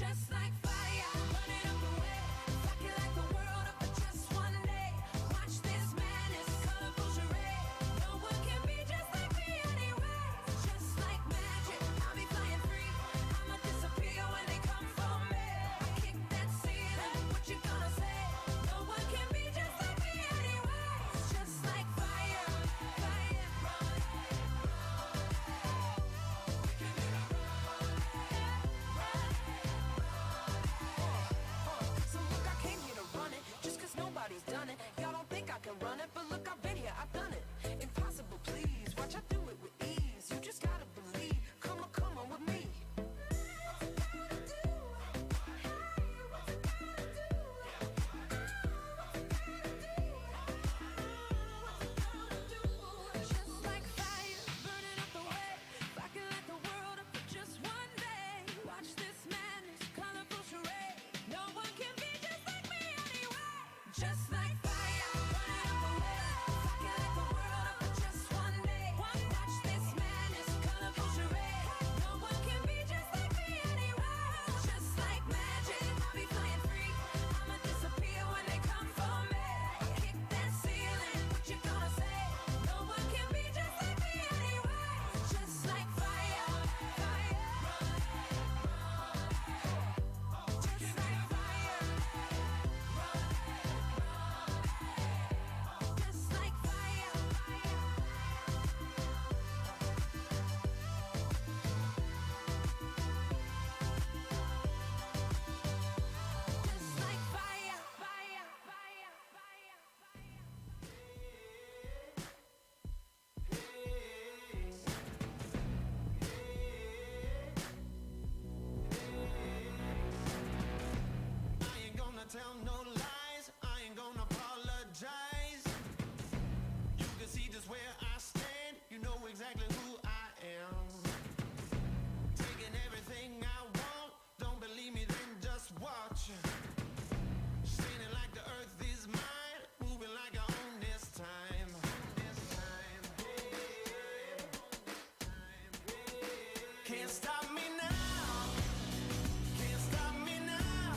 just like fire, burning up the way. If I could light the world up for just one day, watch this madness, colorful charade. No one can be just like me anyway. Just like magic, I'll be flying free. I'ma disappear when they come for me. Kick that ceiling, what you gonna say? No one can be just like me anyway. It's just like fire, fire. So look, I came here to run it, just cause nobody's done it. Y'all don't think I can run it, but look, I've been here, I've done it. Impossible, please, watch I do it with ease. You just gotta believe, come on with me. Just like fire, burning up the way. If I could light the world up for just one day, watch this madness, colorful charade. No one can be just like me anyway. Just like fire, burning up the way. If I could light the world up for just one day, watch this madness, colorful charade. No one can be just like me anyway. Just like magic, I'll be flying free. I'ma disappear when they come for me. Kick that ceiling, what you gonna say? No one can be just like me anyway. Just like fire, fire. Just like fire. Just like fire. Just like fire, fire, fire, fire, I ain't gonna tell no lies, I ain't gonna apologize. You can see just where I stand, you know exactly who I am. Taking everything I want, don't believe me, then just watch. Spinning like the earth is mine, moving like I own this time. Can't stop me now, can't stop me now.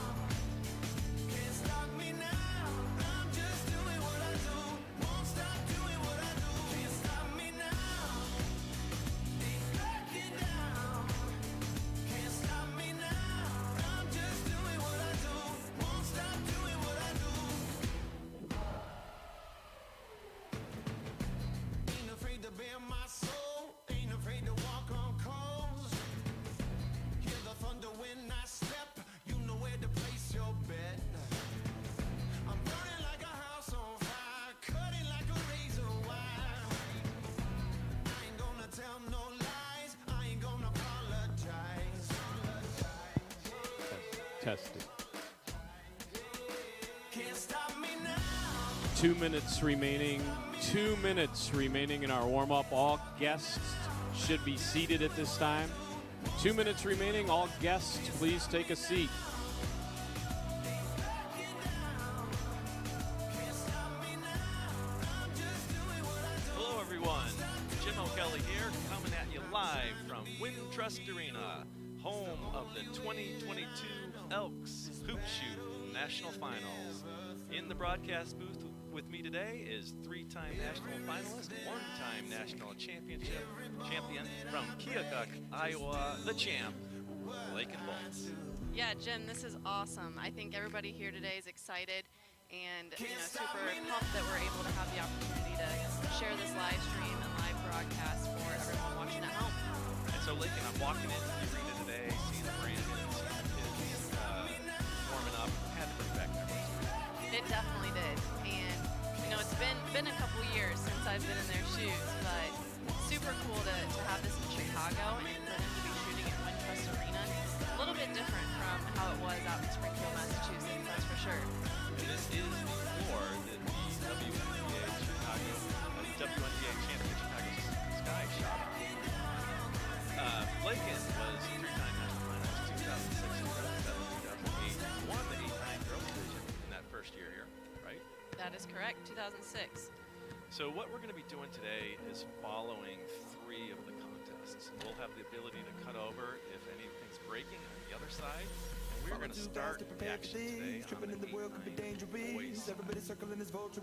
Can't stop me now. I'm just doing what I do. Won't stop doing what I do. Can't stop me now. Ain't backing down. Can't stop me now. I'm just doing what I do. Won't stop doing what I do. Ain't afraid to bare my soul. Ain't afraid to walk on coals. Hear the thunder when I step. You know where to place your bet. I'm burning like a house on fire, cutting like a razor wire. I ain't gonna tell no lies, I ain't gonna apologize. Tested. Can't stop me now. 2 minutes remaining. 2 minutes remaining in our warm-up. All guests should be seated at this time. 2 minutes remaining. All guests, please take a seat. Hello, everyone. Jim O'Kelly here, coming at you live from Wintrust Arena, home of the 2022 Elks Hoop Shoot National Finals. In the broadcast booth with me today is three-time national finalist, one-time national champion from Keokuk, Iowa, the champ, Lakyn Boltz. Yeah, Jim, this is awesome. I think everybody here today is excited and super pumped that we're able to have the opportunity to share this live stream and live broadcast for everyone watching at home. And so, Lakyn, I'm walking into the arena today, seeing Brandon, seeing the kids warming up. Had to bring back memories. It definitely did. And, it's been a couple years since I've been in their shoes, but super cool to have this in Chicago and for them to be shooting at Wintrust Arena. A little bit different from how it was out in Springfield, Massachusetts, that's for sure. And this is before the WNBA Chicago, WNBA champion Chicago Sky shot on. Lakyn was three-time national finalist, 2006, 2007, 2008, won the 8-time girls division in that first year here, right? That is correct, 2006. So what we're going to be doing today is following three of the contests. We'll have the ability to cut over if anything's breaking on the other side, and We're going to start the action today on the 8-9 boys side. I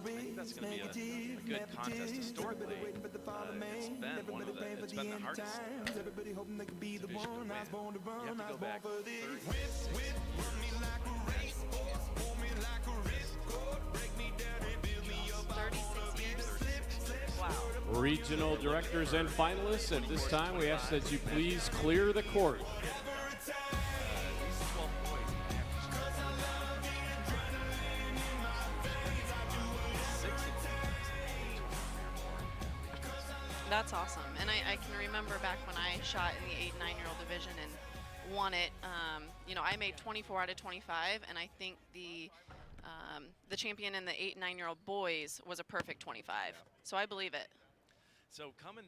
think that's going to be a good contest historically. It's been the hardest division to win. You have to go back 36 years. Wow. Regional directors and finalists, at this time, we ask that you please clear the court. 12 boys That's awesome. And I can remember back when I shot in the 8-9-year-old division and won it. You know, I made 24 out of 25, and I think the champion in the 8-9-year-old boys was a perfect 25. So I believe it. So coming,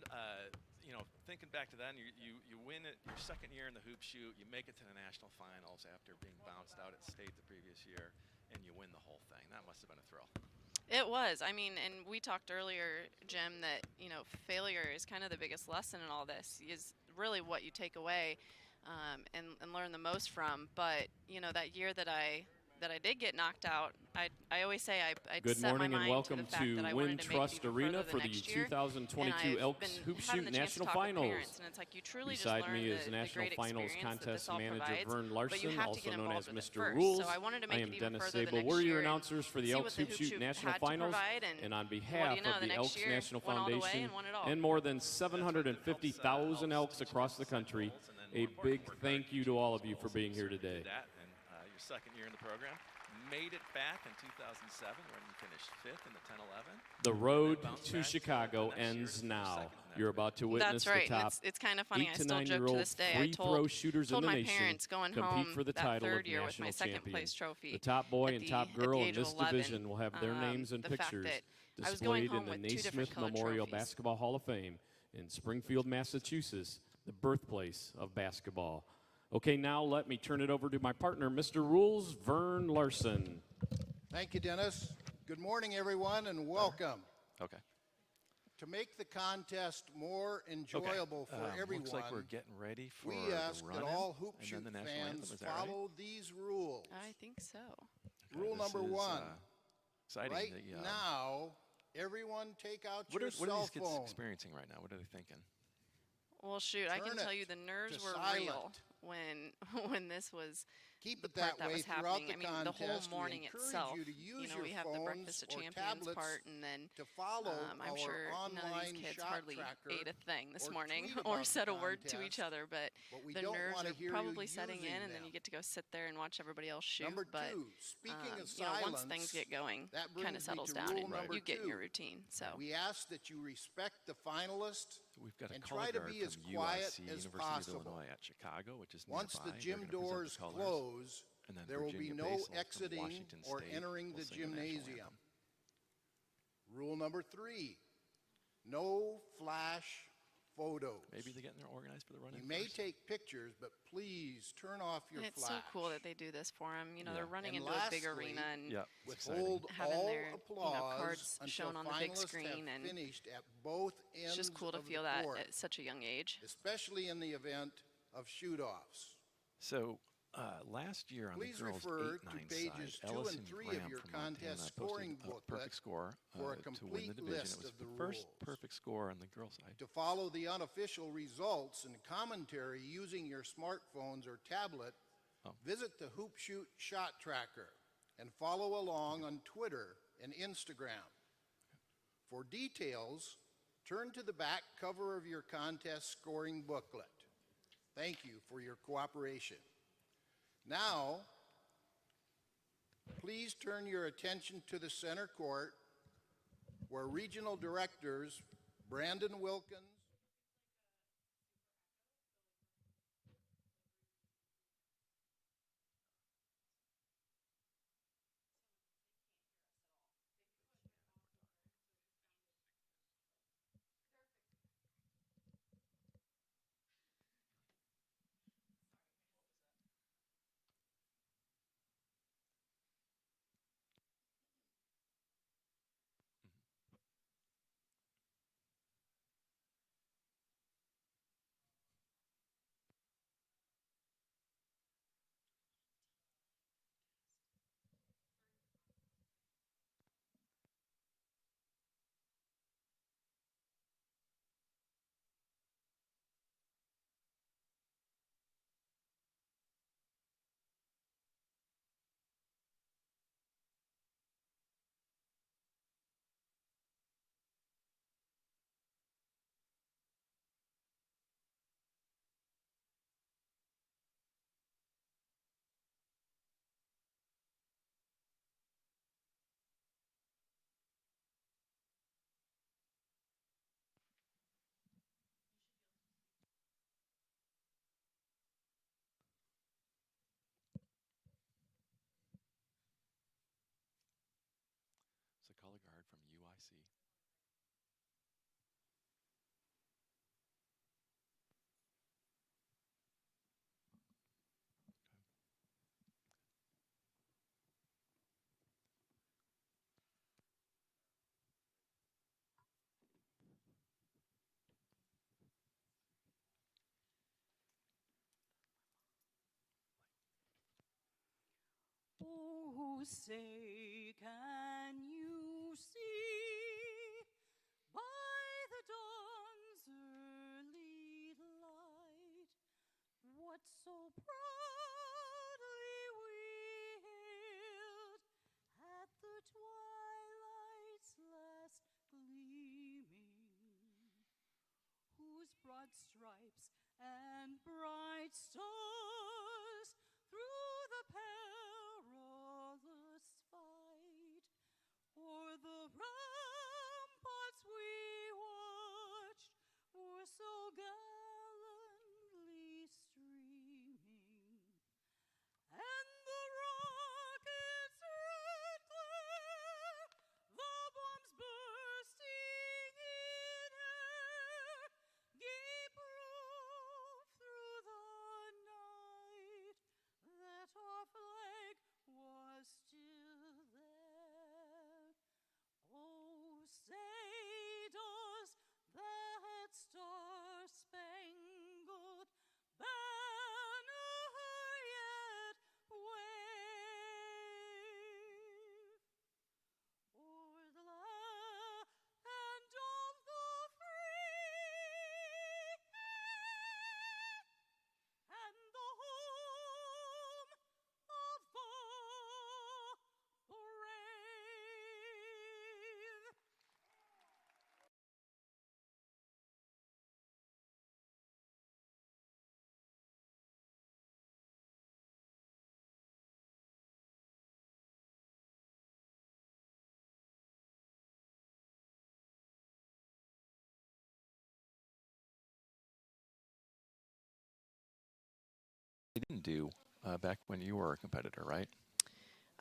you know, thinking back to that, and you win it your second year in the hoop shoot, you make it to the national finals after being bounced out at state the previous year, and you win the whole thing. That must have been a thrill. It was. I mean, and we talked earlier, Jim, that, you know, failure is kind of the biggest lesson in all this, is really what you take away and learn the most from. But, you know, that year that I did get knocked out, I always say I Good set my morning and mind welcome to the fact that I to wanted Wind to make it Trust even Arena further for the next year. 2022 And I've Elks been Hoop having Shoot the chance to National talk with Finals. parents, and it's like you truly just Beside learn me is the National great Finals experience that this Contest all Manager provides, Vern but you Larson, have to also get known as involved with it Mr. first. Rules. So I wanted to I make am it even Dennis further the Sable. next We're your year and announcers for the see Elks what the Hoop Hoop Shoot Shoot National had to Finals. provide, And on what do behalf you know, of the the next Elks year National went all the way Foundation and won it all. and more than That's what helps, 750,000 Elks teach across them the to set country, goals and then, a more importantly, big work thank hard you to to all achieve of you for those being goals. here So you today. did that, and your second year in the program. Made it back in 2007 when you finished 5th in the 10-11. The road bounced to back Chicago the next year ends to now. second in that You're about to witness That's right. the And top it's kind of funny. 8 I to still joke to 9-year-old this day. I free throw shooters in told the my nation parents going compete home for the that title third of year with my national second champion. place trophy. The top boy at and the- top at the girl in age of this 11, division will have their names and the fact pictures that I was going displayed in home the with two different Naismith colored Memorial trophies. Basketball Hall of Fame in Springfield, Massachusetts, the birthplace of basketball. Okay, now let me turn it over to my partner, Mr. Rules, Vern Larson. Thank you, Dennis. Good morning, everyone, and welcome. Okay. To make the contest more enjoyable for everyone, Looks like we're getting ready for we the ask that run-in all hoop and shoot then the national anthem. fans Is that right? follow these rules. I think so. Rule This number is, one, exciting. right that, now, everyone take out what your are cell these kids phone. experiencing right now? What are they thinking? Well, shoot, I can Turn tell it you the nerves to were silent. real when this was Keep the it part that way was throughout happening. the I mean, the whole contest. We morning encourage itself. you to use know, your we have the Breakfast of phones or Champions tablets part, and then to follow I'm our sure none of online these kids shot hardly tracker ate a thing this or morning tweet or about said the a word to each contest, other, but but we the don't nerves wanna are hear you probably setting in, using and then them. you get to go sit there and watch everybody else shoot. Number but two, speaking of you know, silence, once things get going, that kind brings of me settles to down, rule and number you get in your two. routine. So We ask that you respect the finalist We've got a and color try to guard be as from quiet UIC, as University possible. of Illinois at Chicago, which is Once nearby. the gym They're gonna present doors the colors. close, And then there will be Virginia no Basil from exiting Washington or State entering will the sing the national gymnasium. anthem. Rule number three, no flash photos. Maybe they're getting organized for the run-in You may first. take pictures, but please turn off your and it's flash. so cool that they do this for them. You know, they're Yeah. running And into a big lastly, arena and Yeah, it's exciting. Withhold having all their, applause cards until shown on the big finalists screen, have and finished at both ends it's just cool to of feel the that court, at such a young age. especially in the event of shoot-offs. So last year on Please the girls' refer 8-9 to pages side, 2 Ellison and 3 Graham of your from Montana contest posted scoring a booklet perfect score for a to win the complete division. list It was of the the first rules. perfect score on the girls' side. To follow the unofficial results and commentary using your smartphones or tablet, visit the Hoop Shoot Shot Tracker and follow along on Twitter and Instagram. For details, turn to the back cover of your contest scoring booklet. Thank you for your cooperation. Now, please turn your attention to the center court where regional directors Brandon Wilkins, see. Oh, say, can you see by the dawn's early light what so proudly we hailed at the twilight's last gleaming, whose broad stripes and bright stars through the perilous fight o'er the ramparts we watched were so gallantly streaming, and the rockets' red glare, the bombs bursting in air, gave proof through the night that our flag was still there. Oh, say does that star-spangled banner yet wave o'er the land of the free and the home of the brave? They didn't do back when you were a competitor, right?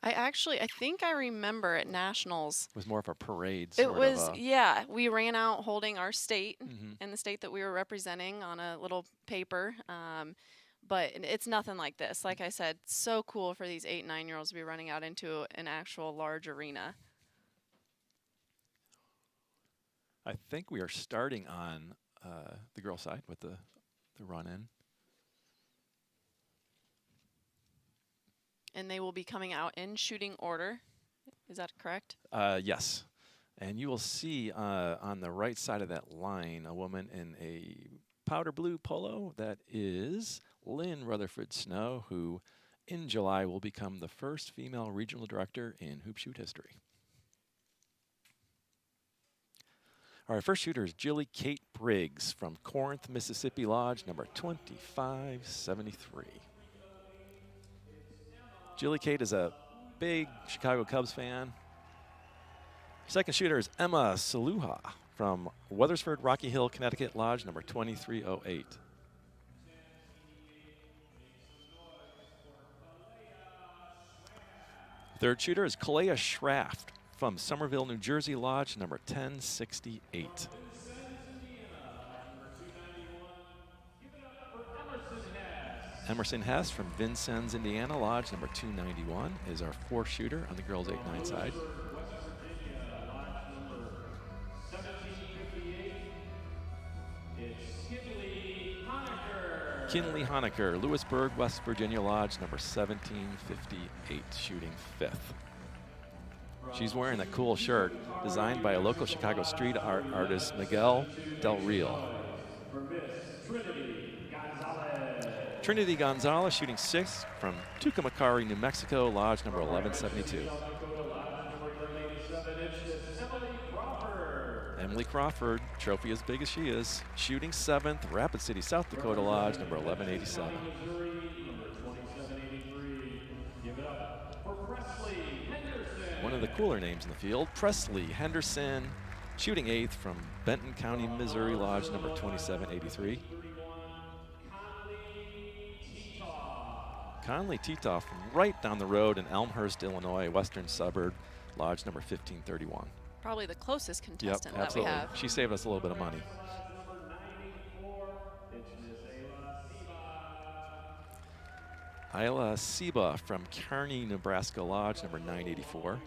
I think I remember at Nationals. It was more of a parade. It Sort was, of yeah, we ran out holding our state Mhm. and the state that we were representing on a little paper. But it's nothing like this. Like I said, so cool for these 8 and 9-year-olds to be running out into an actual large arena. I think we are starting on the girl side with the run in. And they will be coming out in shooting order. Is that correct? Yes. And you will see on the right side of that line a woman in a powder blue polo. That is Lynn Rutherford Snow, who in July will become the first female regional director in hoop shoot history. Our first shooter is Jilly Kate Briggs from Corinth, Mississippi Lodge, number 2573. Jilly Kate is a big Chicago Cubs fan. Second shooter is Emma Saluha from Weathersford, Rocky Hill, Connecticut Lodge, number 2308. Third shooter is Kalea Schraft from Somerville, New Jersey Lodge, number 1068. Emerson Hess from Vincennes, Indiana Lodge, number 291, is our fourth shooter on the girls 8-9 side. Kinley Honecker, Lewisburg, West Virginia Lodge, number 1758, shooting fifth. She's wearing that cool shirt designed by a local Chicago street art artist, Miguel Del Real. Trinity Gonzalez shooting sixth from Tucumcari, New Mexico, Lodge number 1172. Emily Crawford, trophy as big as she is, shooting seventh, Rapid City, South Dakota Lodge number 1187. One of the cooler names in the field, Presley Henderson, shooting eighth from Benton County, Missouri Lodge number 2783. Conley Titoff from right down the road in Elmhurst, Illinois, western suburb, Lodge number 1531. Probably the closest Yep, contestant that we absolutely. have. She saved us a little bit of money. Isla Seba from Kearney, Nebraska Lodge, number 984.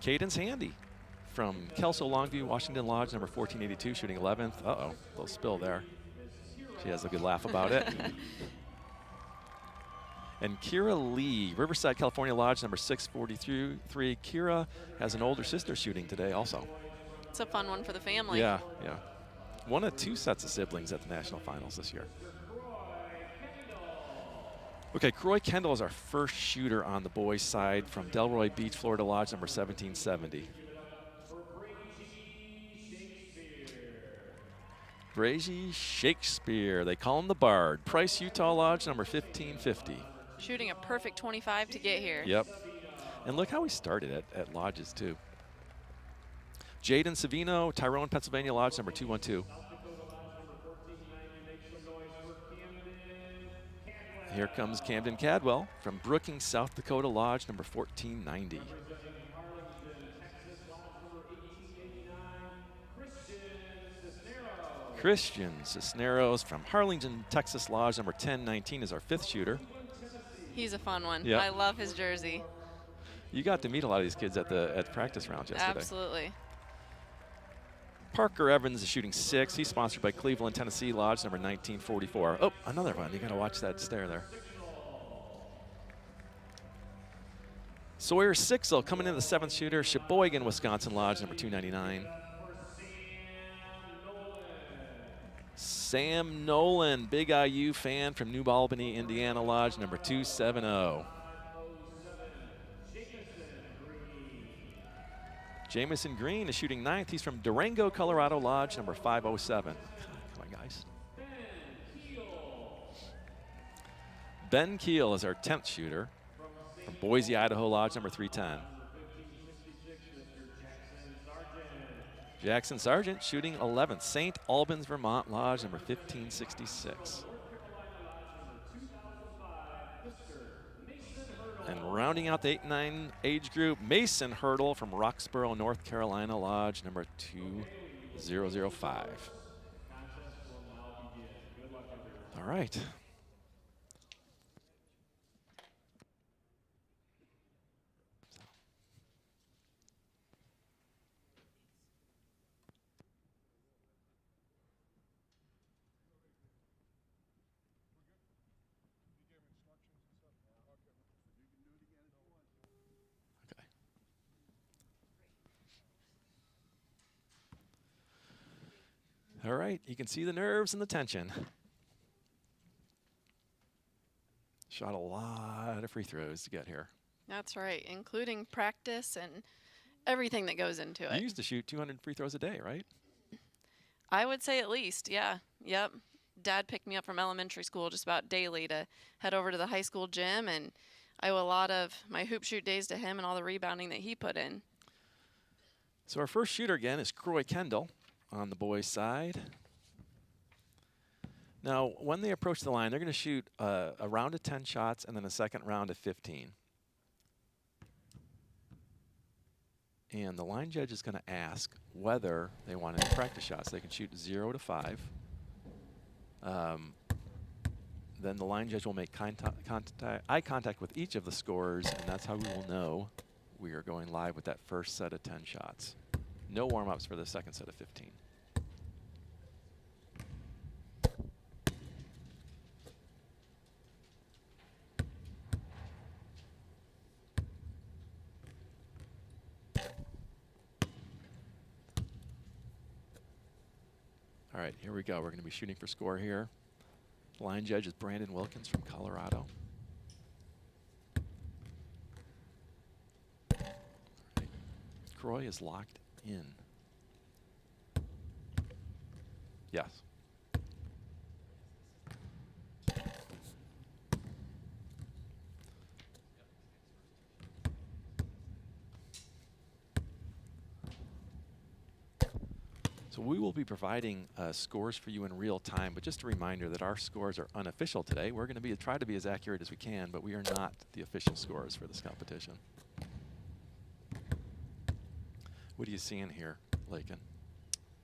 Cadence Handy from Kelso Longview, Washington Lodge, number 1482, shooting 11th. Uh-oh, little spill there. She has a good laugh about it. And Kira Lee, Riverside, California Lodge, number 643. Kira has an older sister shooting today also. It's a fun one for the family. Yeah, yeah. One of two sets of siblings at the national finals this year. Okay, Croy Kendall is our first shooter on the boys' side from Delroy Beach, Florida Lodge, number 1770. Brazy Shakespeare, they call him the Bard. Price, Utah Lodge, number 1550. Shooting a perfect 25 to get here. Yep. And look how we started at lodges, too. Jaden Savino, Tyrone, Pennsylvania Lodge, number 212. Here comes Camden Cadwell from Brookings, South Dakota Lodge, number 1490. Christian Cisneros from Harlingen, Texas Lodge, number 1019 is our fifth shooter. He's a fun one. Yep. I love his jersey. You got to meet a lot of these kids at the practice rounds yesterday. Absolutely. Parker Evans is shooting 6. He's sponsored by Cleveland, Tennessee Lodge, number 1944. Oh, another one. You got to watch that stare there. Sawyer Sixel coming in the 7th shooter. Sheboygan, Wisconsin Lodge, number 299. Sam Nolan, big IU fan from New Albany, Indiana Lodge, number 270. Jamison Green is shooting 9th. He's from Durango, Colorado Lodge, number 507. Come on, guys. Ben Keel is our 10th shooter from Boise, Idaho Lodge, number 310. Jackson Sargent shooting 11th. St. Albans, Vermont Lodge, number 1566. And rounding out the 8-9 age group, Mason Hurdle from Roxborough, North Carolina Lodge, number 2005. All right. All right, you can see the nerves and the tension. Shot a lot of free throws to get here. That's right, including practice and everything that goes into You it. used to shoot 200 free throws a day, right? I would say at least, yeah. Yep. Dad picked me up from elementary school just about daily to head over to the high school gym, and I owe a lot of my hoop shoot days to him and all the rebounding that he put in. So our first shooter again is Croy Kendall on the boys' side. Now, when they approach the line, they're going to shoot a round of 10 shots and then a second round of 15. And the line judge is going to ask whether they want any practice shots. They can shoot 0 to 5. Then the line judge will make eye contact with each of the scorers, and that's how we will know we are going live with that first set of 10 shots. No warm-ups for the second set of 15. All right, here we go. We're going to be shooting for score here. Line judge is Brandon Wilkins from Colorado. Right. Croy is locked in. Yes. So we will be providing scores for you in real time, but just a reminder that our scores are unofficial today. We're going to try to be as accurate as we can, but we are not the official scores for this competition. What are you seeing here, Lakyn?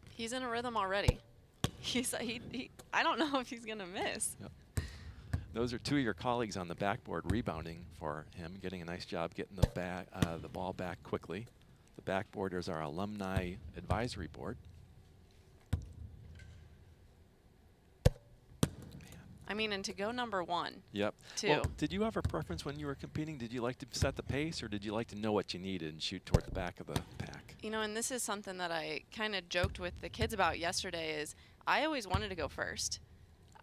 He's in a rhythm already. I don't know if he's going to miss. Yep. Those are two of your colleagues on the backboard rebounding for him, getting a nice job getting the ball back quickly. The backboarders are alumni advisory board. I mean, and to go number 1. Yep. Too. Well, did you have a preference when you were competing? Did you like to set the pace, or did you like to know what you needed and shoot toward the back of the pack? You know, and this is something that I kind of joked with the kids about yesterday is I always wanted to go first.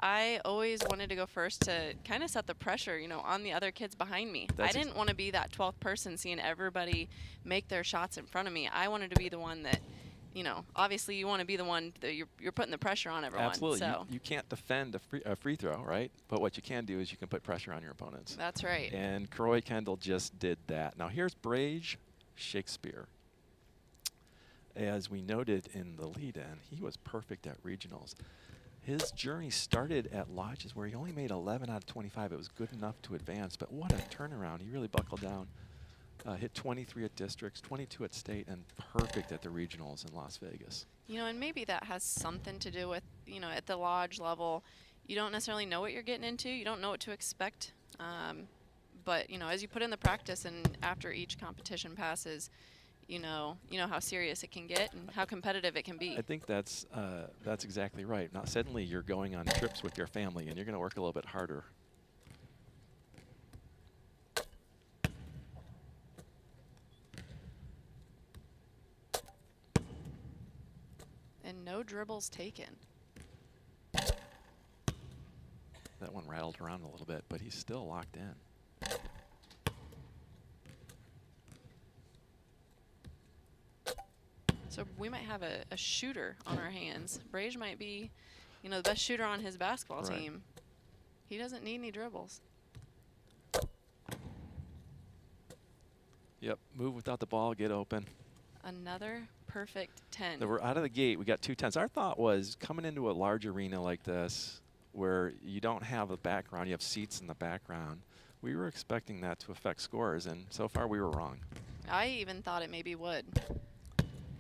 I always wanted to go first to kind of set the pressure, you know, on the other kids behind me. I didn't want to be that 12th person seeing everybody make their shots in front of me. I wanted to be the one that, you know, obviously you want to be the one that you're putting the pressure on everyone. Absolutely. So. You can't defend a free throw, right? But what you can do is you can put pressure on your opponents. That's right. And Croy Kendall just did that. Now here's Brage Shakespeare. As we noted in the lead-in, he was perfect at regionals. His journey started at Lodges where he only made 11 out of 25. It was good enough to advance, but what a turnaround. He really buckled down. Hit 23 at districts, 22 at state, and perfect at the regionals in Las Vegas. You know, and maybe that has something to do with, you know, at the lodge level, you don't necessarily know what you're getting into. You don't know what to expect. But, you know, as you put in the practice and after each competition passes, you know how serious it can get and how competitive it can be. I think that's exactly right. Now, suddenly you're going on trips with your family, and you're going to work a little bit harder. And no dribbles taken. That one rattled around a little bit, but he's still locked in. So we might have a shooter on our hands. Brage might be, you know, the best shooter on his basketball Right. team. He doesn't need any dribbles. Yep, move without the ball, get open. Another perfect 10. So we're out of the gate. We got 2 10s. Our thought was coming into a large arena like this where you don't have a background, you have seats in the background. We were expecting that to affect scores, and so far we were wrong. I even thought it maybe would.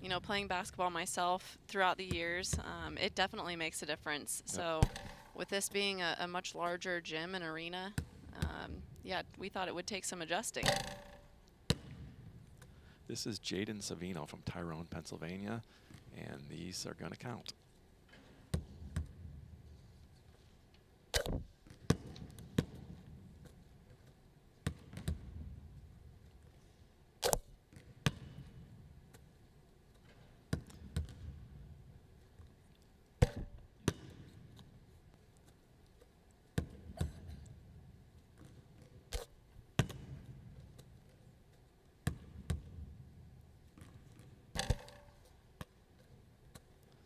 You know, playing basketball myself throughout the years, it definitely makes a difference. Yep. So with this being a much larger gym and arena, yeah, we thought it would take some adjusting. This is Jaden Savino from Tyrone, Pennsylvania, and these are going to count.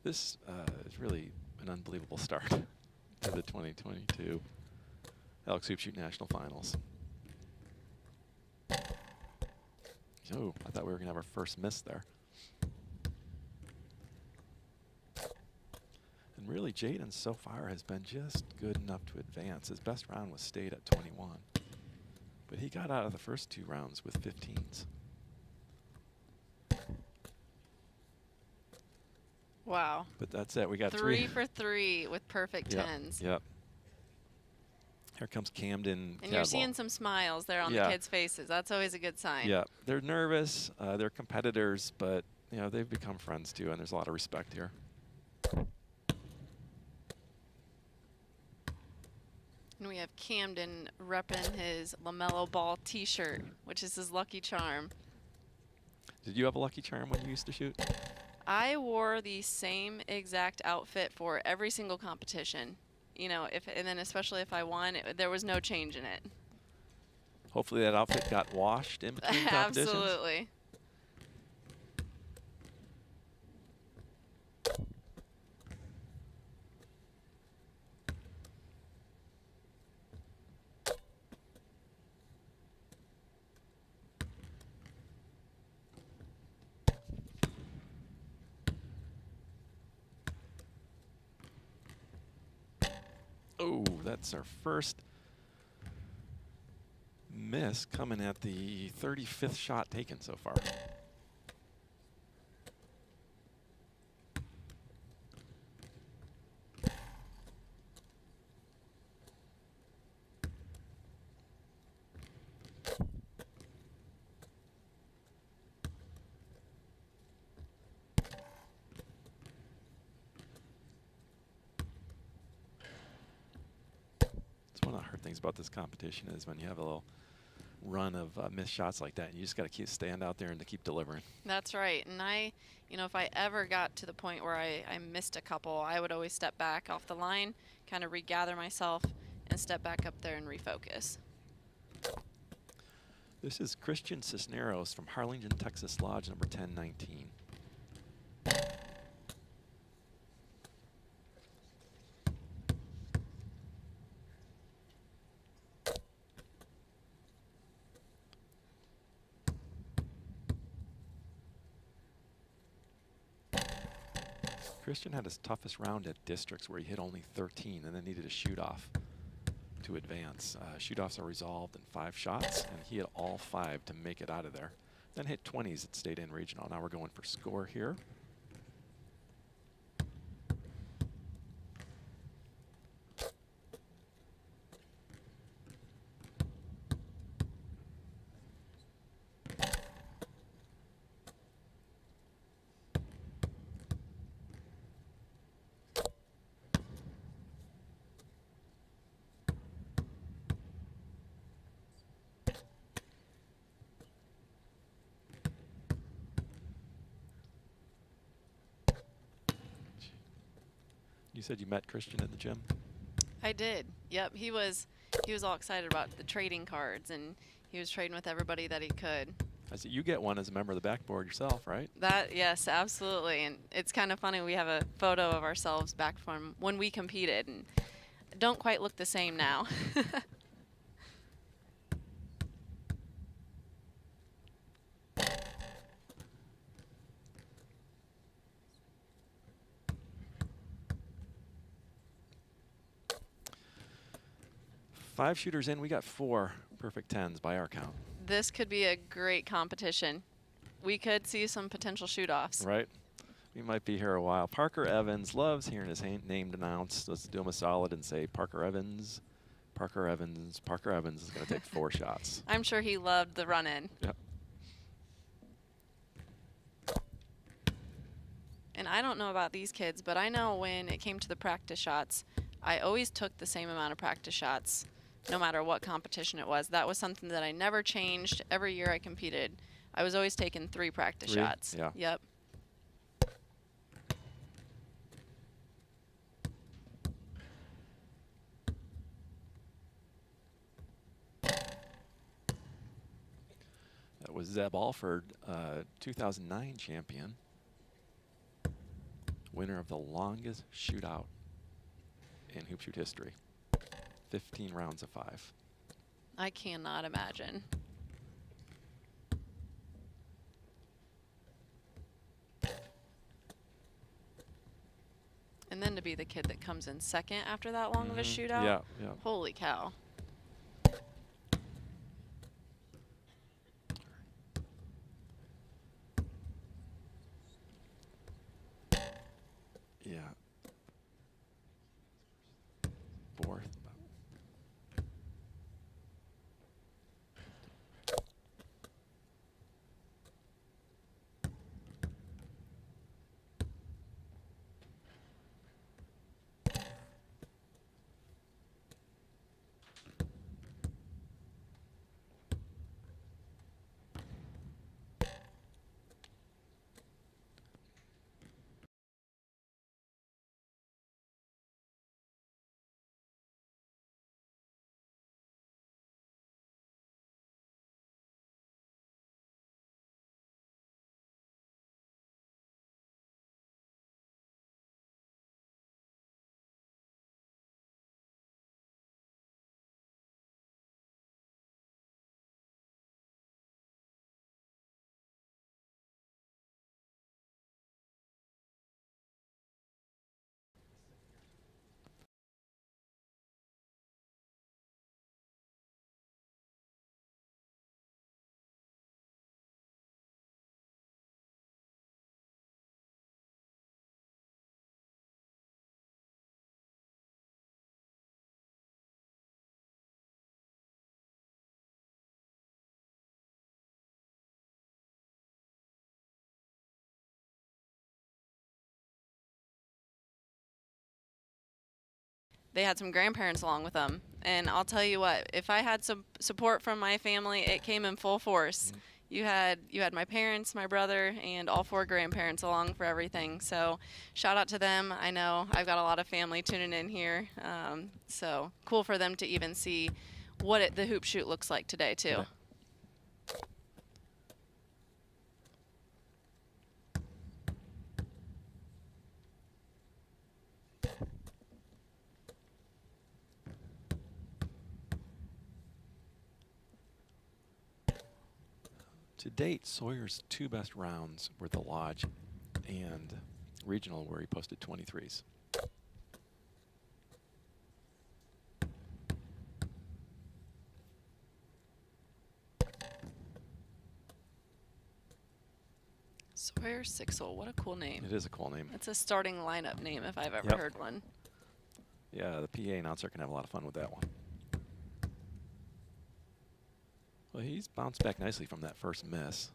This is really an unbelievable start to the 2022 Elks Hoop Shoot National Finals. Oh, I thought we were going to have our first miss there. And really, Jaden so far has been just good enough to advance. His best round was state at 21. But he got out of the first 2 rounds with 15s. Wow. But that's it. We got 3 for 3 with perfect 10s. Yep. Here comes Camden. And you're Cadwell. seeing some smiles there on Yeah. the kids' faces. That's always a good sign. Yeah, they're nervous. They're competitors, but you know they've become friends too, and there's a lot of respect here. And we have Camden repping his LaMelo Ball T-shirt, which is his lucky charm. Did you have a lucky charm when you used to shoot? I wore the same exact outfit for every single competition. You know, and then especially if I won, there was no change in it. Hopefully that outfit got washed in between competitions. Absolutely. Oh, that's our first miss coming at the 35th shot taken so far. It's one of the hard things about this competition is when you have a little run of missed shots like that, you just got to stand out there and to keep delivering. That's right. And if I ever got to the point where I missed a couple, I would always step back off the line, kind of regather myself, and step back up there and refocus. This is Christian Cisneros from Harlingen, Texas Lodge, number 1019. Christian had his toughest round at districts where he hit only 13 and then needed a shoot-off to advance. Shoot-offs are resolved in 5 shots, and he hit all 5 to make it out of there. Then hit 20s at state and regional. Now we're going for score here. You said you met Christian at the gym? I did. Yep. He was all excited about the trading cards, and he was trading with everybody that he could. I said you get one as a member of the backboard yourself, right? Yes, absolutely. And it's kind of funny. We have a photo of ourselves back from when we competed, and don't quite look the same now. 5 shooters in, we got 4 perfect 10s by our count. This could be a great competition. We could see some potential shoot-offs. Right. We might be here a while. Parker Evans loves hearing his name announced. Let's do him a solid and say Parker Evans. Parker Evans. Parker Evans is going to take 4 shots. I'm sure he loved the run-in. Yep. And I don't know about these kids, but I know when it came to the practice shots, I always took the same amount of practice shots, no matter what competition it was. That was something that I never changed. Every year I competed, I was always taking 3 practice 3? shots. Yeah. Yep. That was Zeb Alford, 2009 champion. Winner of the longest shootout in hoop shoot history. 15 rounds of 5. I cannot imagine. And then to be the kid that comes in second after that long of a shootout. Yeah, yeah. Holy cow. Yeah. 4th. they had some grandparents along with them. And I'll tell you what, if I had some support from my family, it came in full force. You had my parents, my brother, and all 4 grandparents along for everything. So shout out to them. I know I've got a lot of family tuning in here. So cool for them to even see what the hoop shoot looks like today too. Yeah. To date, Sawyer's 2 best rounds were the Lodge and Regional, where he posted 23s. Sawyer Sixel, what a cool name. It is a cool name. It's a starting lineup name if I've ever Yep. heard one. Yeah, the PA announcer can have a lot of fun with that one. Well, he's bounced back nicely from that first miss.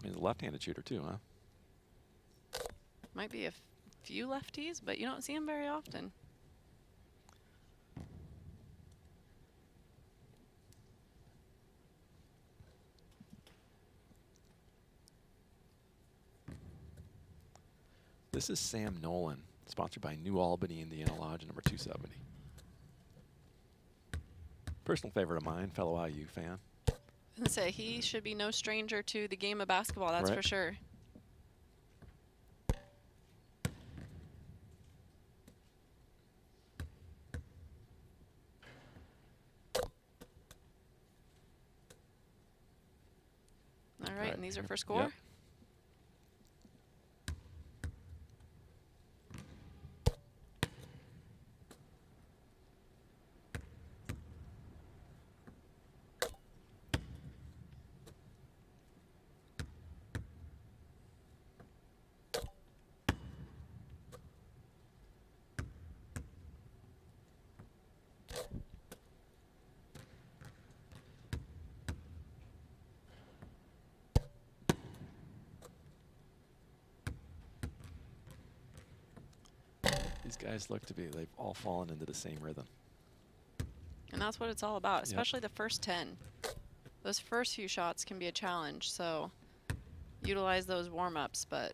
He's a left-handed shooter too, huh? Might be a few lefties, but you don't see them very often. This is Sam Nolan, sponsored by New Albany, Indiana Lodge, number 270. Personal favorite of mine, fellow IU fan. And say he should be no stranger to the game of basketball, that's Right. for sure. All right, and these are for score? Yep. These guys look to be, they've all fallen into the same rhythm. And that's what it's all about, especially the first 10. Those first few shots can be a challenge, so utilize those warm-ups, but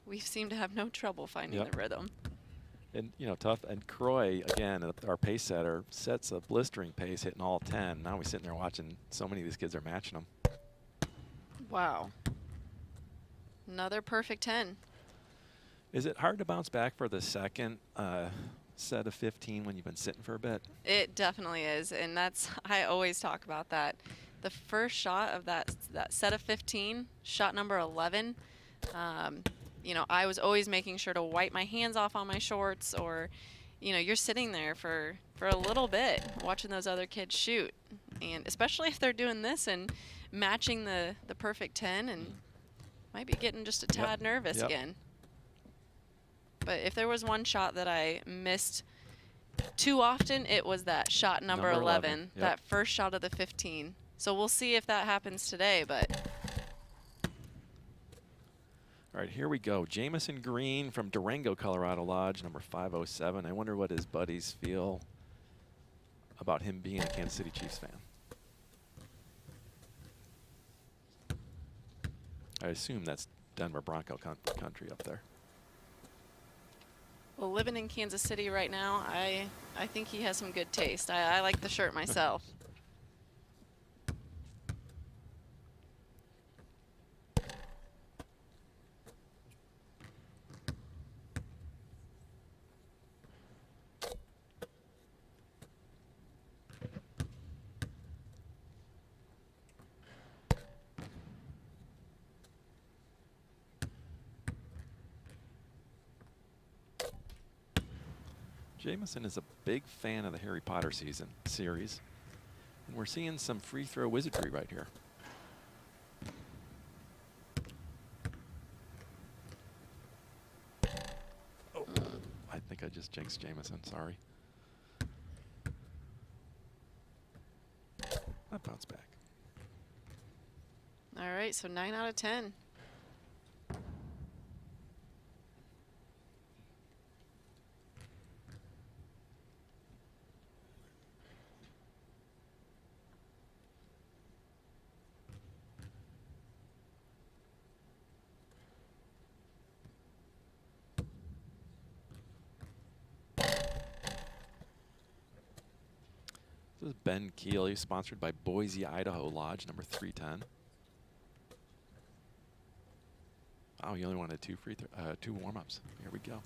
we seem to have no trouble finding Yep. the rhythm. And, you know, tough. And Croy, again, our pace setter, sets a blistering pace, hitting all 10. Now we're sitting there watching so many of these kids are matching them. Wow. Another perfect 10. Is it hard to bounce back for the second set of 15 when you've been sitting for a bit? It definitely is, and that's I always talk about that. The first shot of that set of 15, shot number 11. You know, I was always making sure to wipe my hands off on my shorts, or, you know, you're sitting there for a little bit watching those other kids shoot, and especially if they're doing this and matching the perfect 10, and might be getting just a tad nervous Yep. again. But if there was one shot that I missed too often, it was that shot number 11, Yep. that first shot of the 15. So we'll see if that happens today, but All right, here we go. Jamison Green from Durango, Colorado Lodge, number 507. I wonder what his buddies feel about him being a Kansas City Chiefs fan. I assume that's Denver Bronco country up there. well, living in Kansas City right now, I think he has some good taste. I like the shirt myself. Jamison is a big fan of the Harry Potter series, and we're seeing some free throw wizardry right here. Oh, I think I just jinxed Jamison. Sorry. That bounced back. All right, so 9 out of 10. This is Ben Keel. He's sponsored by Boise, Idaho Lodge, number 310. Oh, he only wanted two warm-ups. Here we go.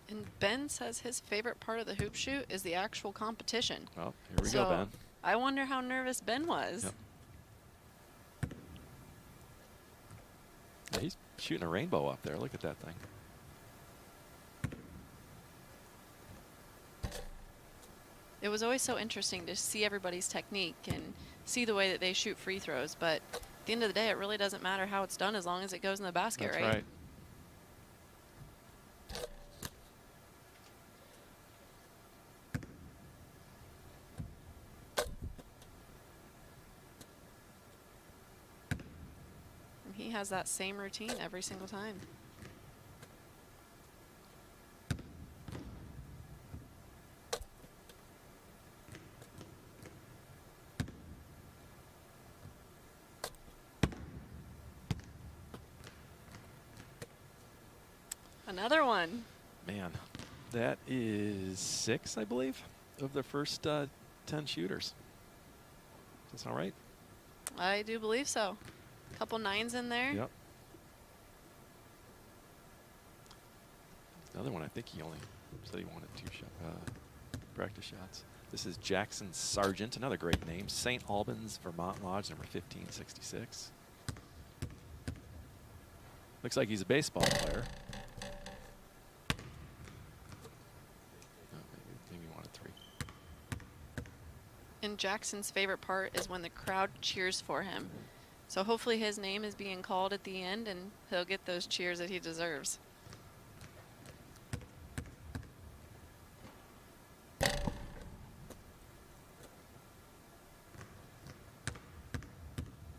And Ben says his favorite part of the hoop shoot is the actual competition. Well, here we go, Ben. I wonder how nervous Ben was. Yep. Yeah, he's shooting a rainbow up there. Look at that thing. It was always so interesting to see everybody's technique and see the way that they shoot free throws. But at the end of the day, it really doesn't matter how it's done as long as it goes in the basket, That's right? right. And he has that same routine every single time. Another one. Man, that is 6, I believe, of the first 10 shooters. Does that sound right? I do believe so. Couple 9s in there. Yep. The other one, I think he only said he wanted 2 practice shots. This is Jackson Sargent, another great name. St. Albans, Vermont Lodge, number 1566. Looks like he's a baseball player. Maybe he wanted 3. And Jackson's favorite part is when the crowd cheers for him. So hopefully his name is being called at the end and he'll get those cheers that he deserves.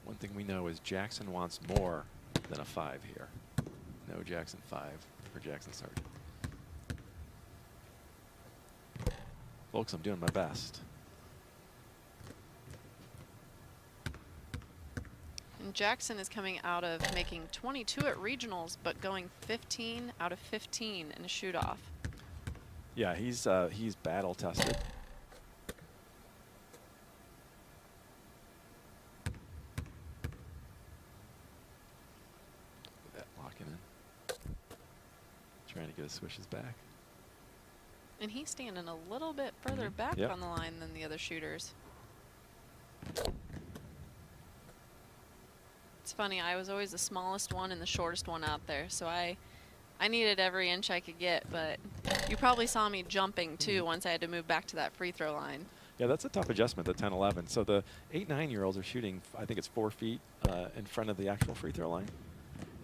One thing we know is Jackson wants more than a 5 here. No Jackson 5 for Jackson Sargent. Folks, I'm doing my best. And Jackson is coming out of making 22 at regionals, but going 15 out of 15 in a shoot-off. Yeah, he's battle tested. That locking in. Trying to get his swishes back. And he's standing a little bit further back Yep. on the line than the other shooters. It's funny, I was always the smallest one and the shortest one out there, so I needed every inch I could get, but you probably saw me jumping too once I had to move back to that free throw line. Yeah, that's a tough adjustment, the 10-11. So the 8-9-year-olds are shooting, I think it's 4 feet in front of the actual free throw line.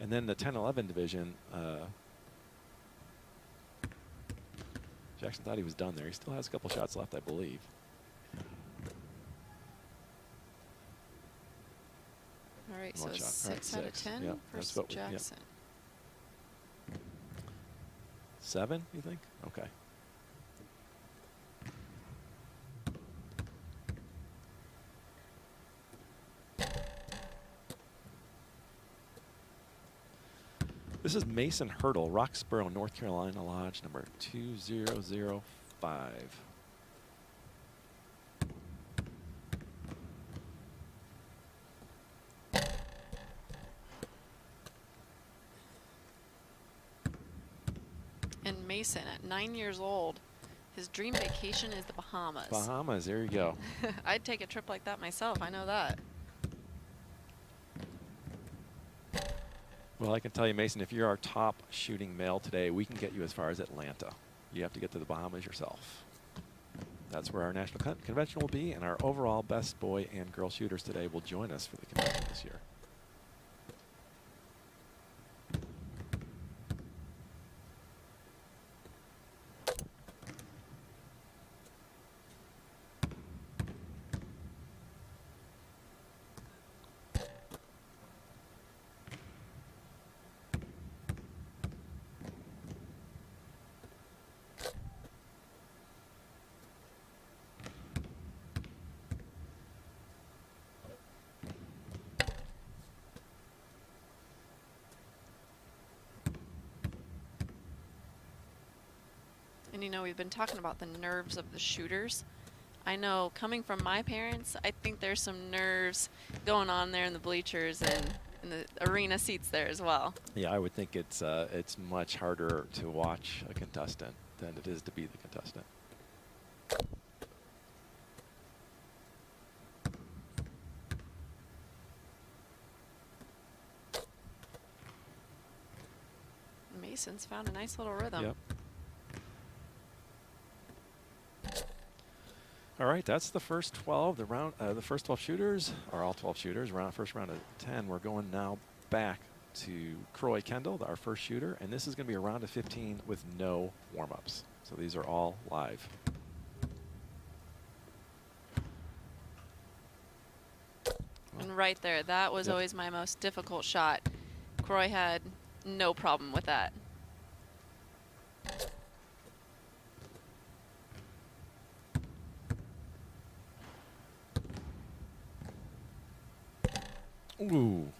And then the 10-11 division, Jackson thought he was done there. He still has a couple shots left, I believe. All right, One so shot. 6 All right, out of 6. 10 Yep, for that's what we- yep. Jackson. 7, you think? Okay. This is Mason Hurdle, Roxborough, North Carolina Lodge, number 2005. And Mason, at 9 years old, his dream vacation is the Bahamas. Bahamas, there you go. I'd take a trip like that myself, I know that. Well, I can tell you, Mason, if you're our top shooting male today, we can get you as far as Atlanta. You have to get to the Bahamas yourself. That's where our national convention will be, and our overall best boy and girl shooters today will join us for the convention this year. And you know, we've been talking about the nerves of the shooters. I know coming from my parents, I think there's some nerves going on there in the bleachers and in the arena seats there as well. Yeah, I would think it's much harder to watch a contestant than it is to be the contestant. Mason's found a nice little rhythm. Yep. All right, that's the first 12. The first 12 shooters are all 12 shooters. First round of 10. We're going now back to Croy Kendall, our first shooter, and this is going to be a round of 15 with no warm-ups. So these are all live. And right there, that was Yep. always my most difficult shot. Croy had no problem with that. Ooh.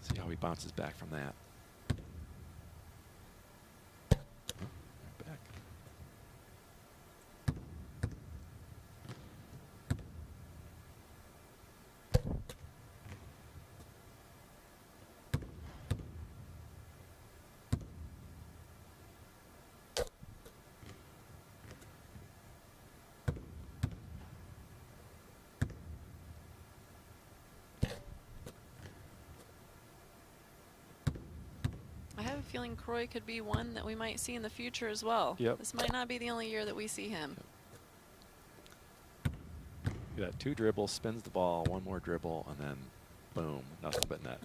See how he bounces back from that. Back. I have a feeling Croy could be one that we might see in the future as well. Yep. This might not be the only year that we see him. Look at that, 2 dribbles, spins the ball, 1 more dribble, and then boom, nothing but net.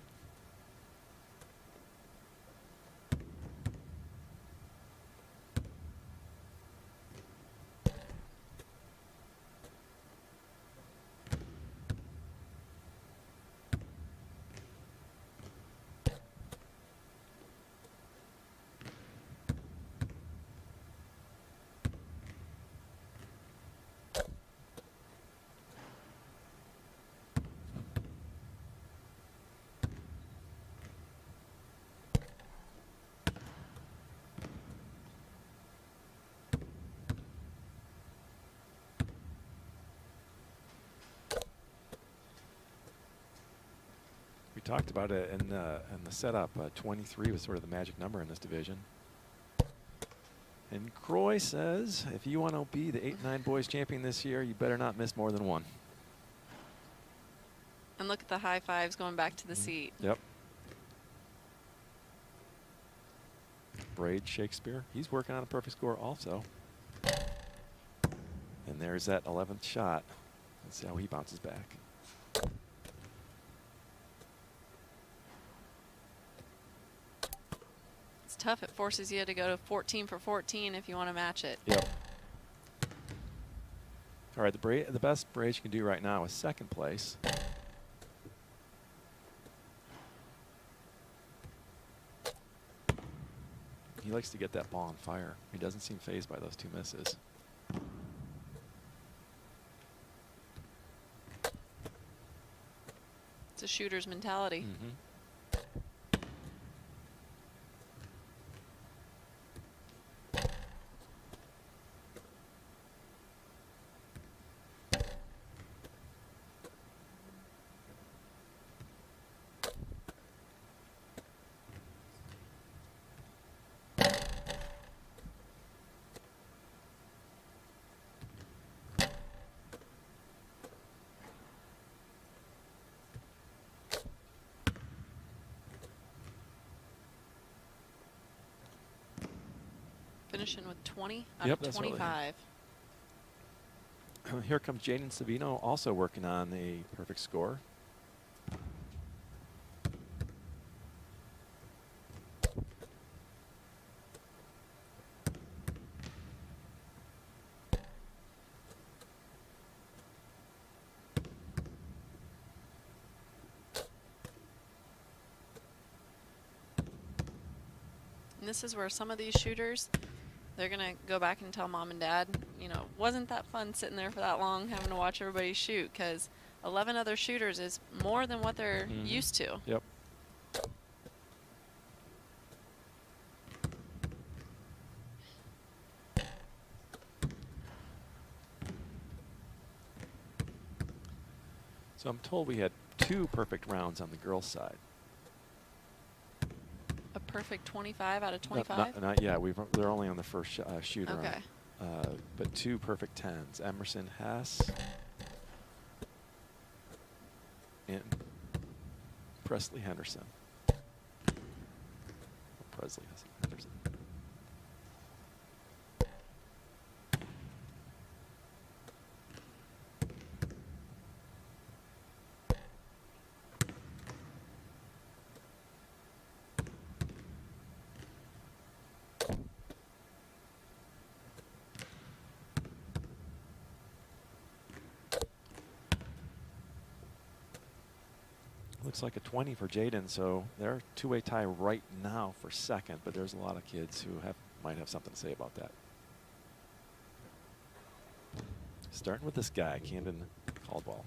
We talked about it in the setup. 23 was sort of the magic number in this division. And Croy says, if you want to be the 8-9 boys champion this year, you better not miss more than 1. And look at the high fives going back to the seat. Yep. Braid Shakespeare, he's working on a perfect score also. And there's that 11th shot. Let's see how he bounces back. It's tough. It forces you to go to 14 for 14 if you want to match it. Yep. All right, the best braid you can do right now is second place. He likes to get that ball on fire. He doesn't seem fazed by those 2 misses. It's a shooter's mentality. Mm-hmm. Finishing with 20 out Yep, of that's really- 25. Here comes Jaden Savino, also working on a perfect score. And this is where some of these shooters, they're going to go back and tell mom and dad, you know, wasn't that fun sitting there for that long having to watch everybody shoot, because 11 other shooters is more than what they're used to. Yep. So I'm told we had 2 perfect rounds on the girls' side. A perfect 25 out of Not- 25? Not yet. They're only on the first shooter. Okay. But 2 perfect 10s. Emerson Hess and Presley Henderson. Presley Henderson. Looks like a 20 for Jaden, so they're a 2-way tie right now for second, but there's a lot of kids who might have something to say about that. Starting with this guy, Camden Caldwell.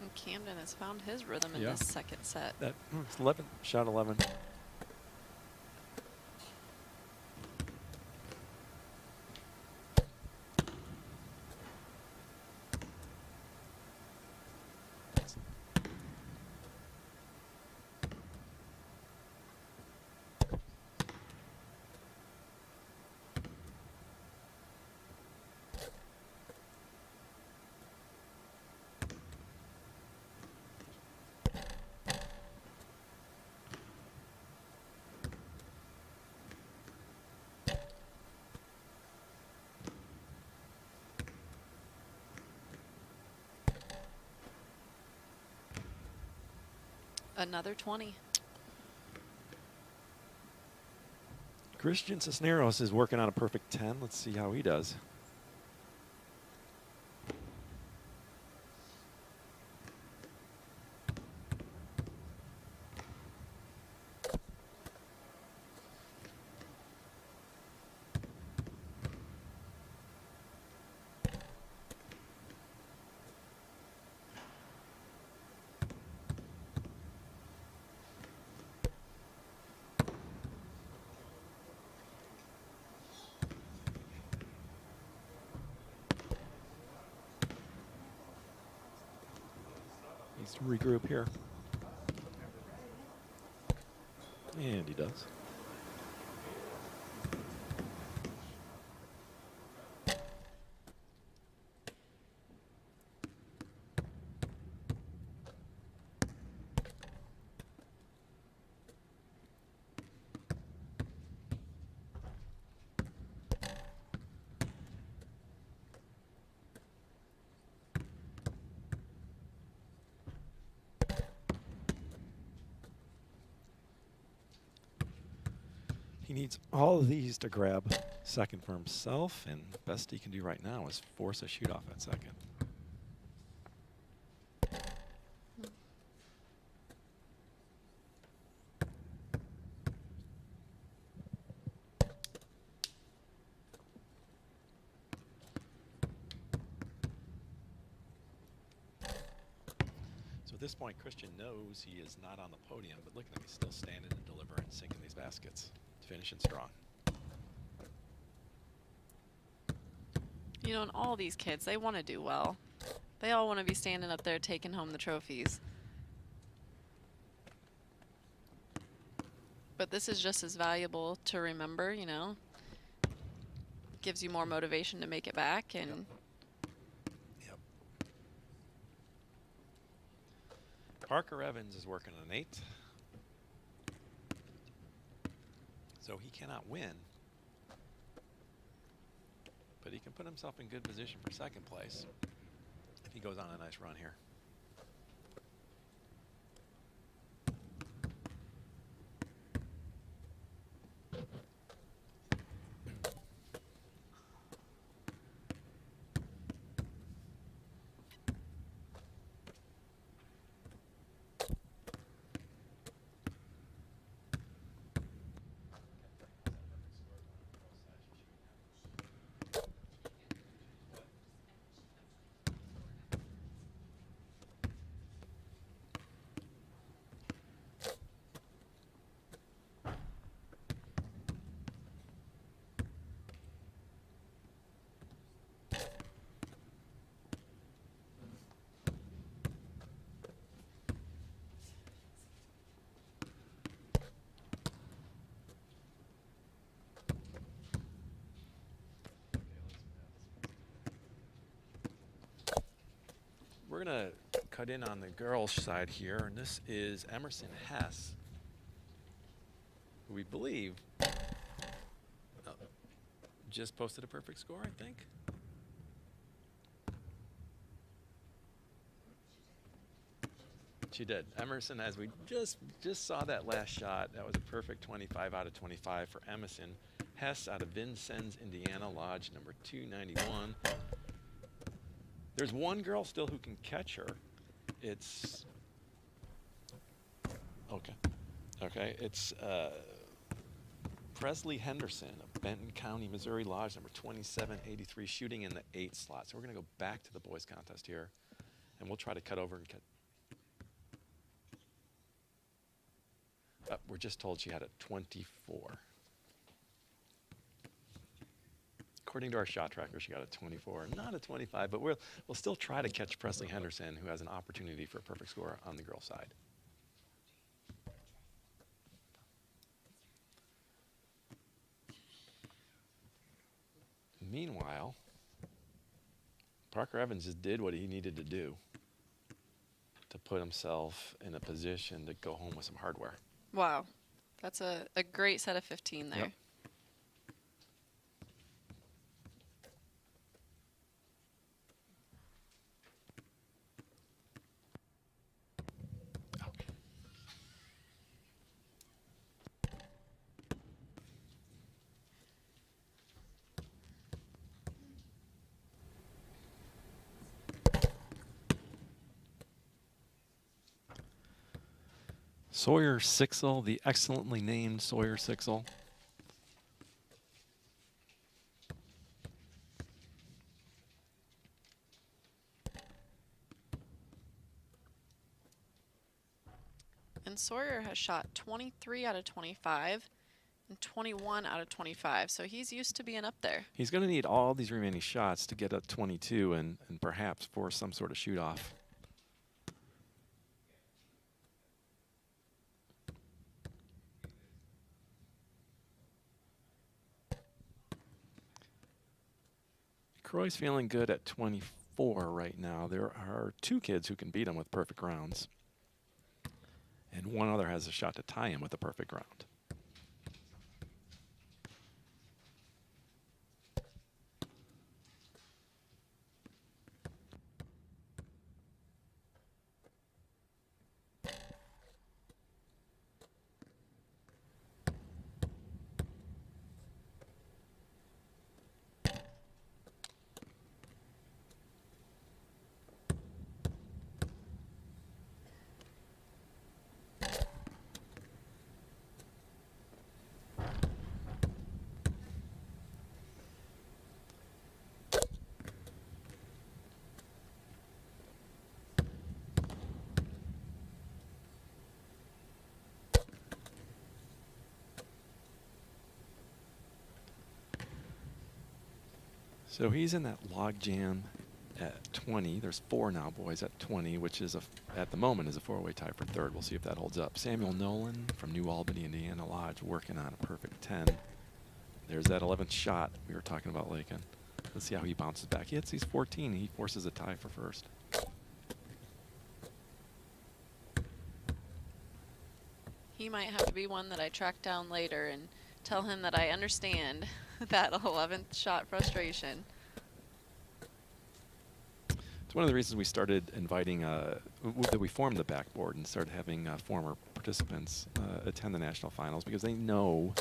And Camden has found his rhythm in Yeah. this second set. That 11, shot 11. Another 20. Christian Cisneros is working on a perfect 10. Let's see how he does. Needs to regroup here. And he does. He needs all of these to grab second for himself, and best he can do right now is force a shoot off at second. So at this point, Christian knows he is not on the podium, but look at him, he's still standing and delivering, sinking these baskets, finishing strong. You know, and all these kids, they want to do well. They all want to be standing up there taking home the trophies. But this is just as valuable to remember, you know. Gives you more motivation to make it back. And Yep. Parker Evans is working on an 8. So he cannot win. But he can put himself in good position for second place if he goes on a nice run here. we're going to cut in on the girls' side here, and this is Emerson Hess, who we believe just posted a perfect score, I think. She did. Emerson, as we just saw that last shot, that was a perfect 25 out of 25 for Emerson Hess out of Vincennes, Indiana, lodge number 291. There's one girl still who can catch her. It's okay. It's Presley Henderson of Benton County, Missouri, lodge number 2783, shooting in the 8 slot. So we're going to go back to the boys contest here, and we'll try to cut over and cut. We're just told she had a 24. According to our shot tracker, she got a 24, not a 25, but we'll still try to catch Presley Henderson, who has an opportunity for a perfect score on the girls' side. Meanwhile, Parker Evans just did what he needed to do to put himself in a position to go home with some hardware. Wow. That's a great set of 15 there. Yep. Sawyer Sixel, the excellently named Sawyer Sixel. And Sawyer has shot 23 out of 25 and 21 out of 25, so he's used to being up there. He's going to need all these remaining shots to get up 22 and perhaps force some sort of shoot-off. Croy's feeling good at 24 right now. There are 2 kids who can beat him with perfect rounds, and one other has a shot to tie him with a perfect round. So he's in that log jam at 20. There's 4 now, boys, at 20, which is at the moment is a 4-way tie for third. We'll see if that holds up. Samuel Nolan from New Albany, Indiana Lodge, working on a perfect 10. There's that 11th shot we were talking about, Lakyn. Let's see how he bounces back. He hits these 14. He forces a tie for first. He might have to be one that I track down later and tell him that I understand that 11th shot frustration. It's one of the reasons we started inviting, that we formed the backboard and started having former participants attend the national finals, because they know,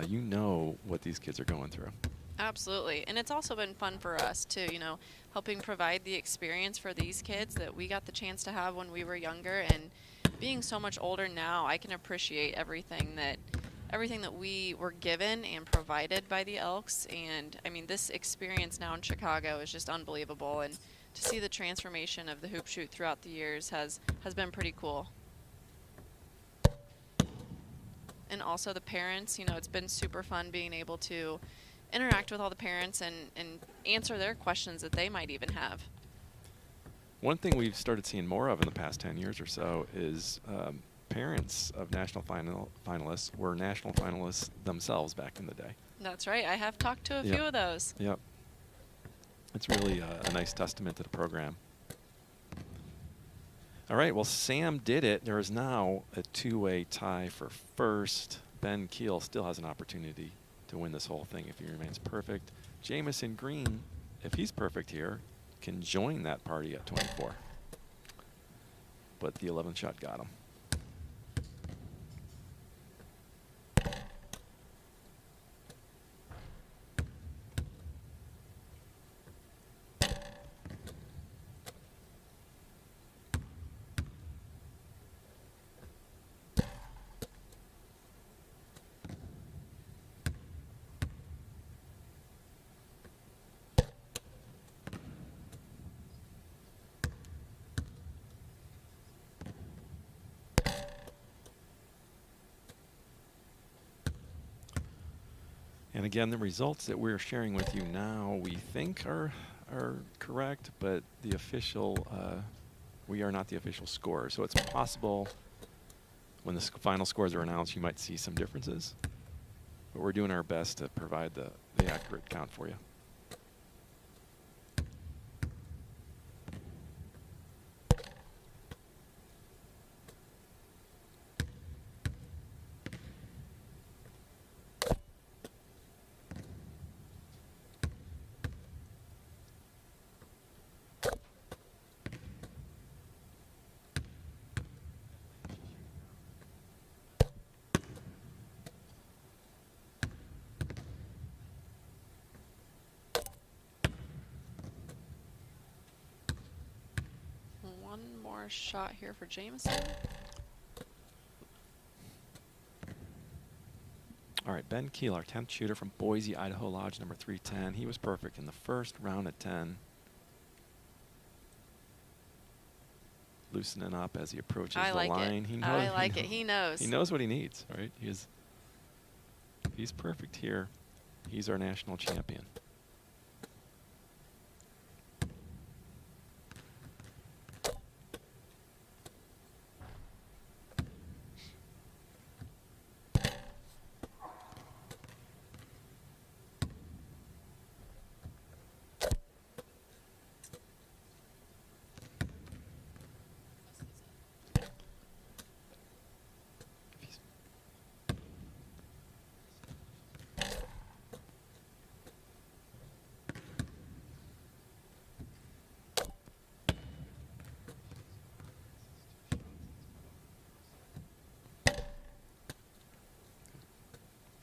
you know what these kids are going through. Absolutely. And it's also been fun for us too, you know, helping provide the experience for these kids that we got the chance to have when we were younger. And being so much older now, I can appreciate everything that we were given and provided by the Elks. And I mean, this experience now in Chicago is just unbelievable, and to see the transformation of the hoop shoot throughout the years has been pretty cool. And also the parents, you know, it's been super fun being able to interact with all the parents and answer their questions that they might even have. One thing we've started seeing more of in the past 10 years or so is parents of national finalists were national finalists themselves back in the day. That's right. I have talked to a few of those. Yep. It's really a nice testament to the program. All right, well, Sam did it. There is now a two-way tie for first. Ben Keel still has an opportunity to win this whole thing if he remains perfect. Jamison Green, if he's perfect here, can join that party at 24. But the 11th shot got him. And again, the results that we're sharing with you now, we think are correct, but the official, we are not the official scorer. So it's possible when the final scores are announced, you might see some differences. But we're doing our best to provide the accurate count for you. One more shot here for Jameson. All right, Ben Keel, our 10th shooter from Boise, Idaho Lodge, number 310. He was perfect in the first round of 10. Loosening up as he approaches I the like line. it. He knows, I like it. He knows. He knows what he needs, right? He's perfect here. He's our national champion.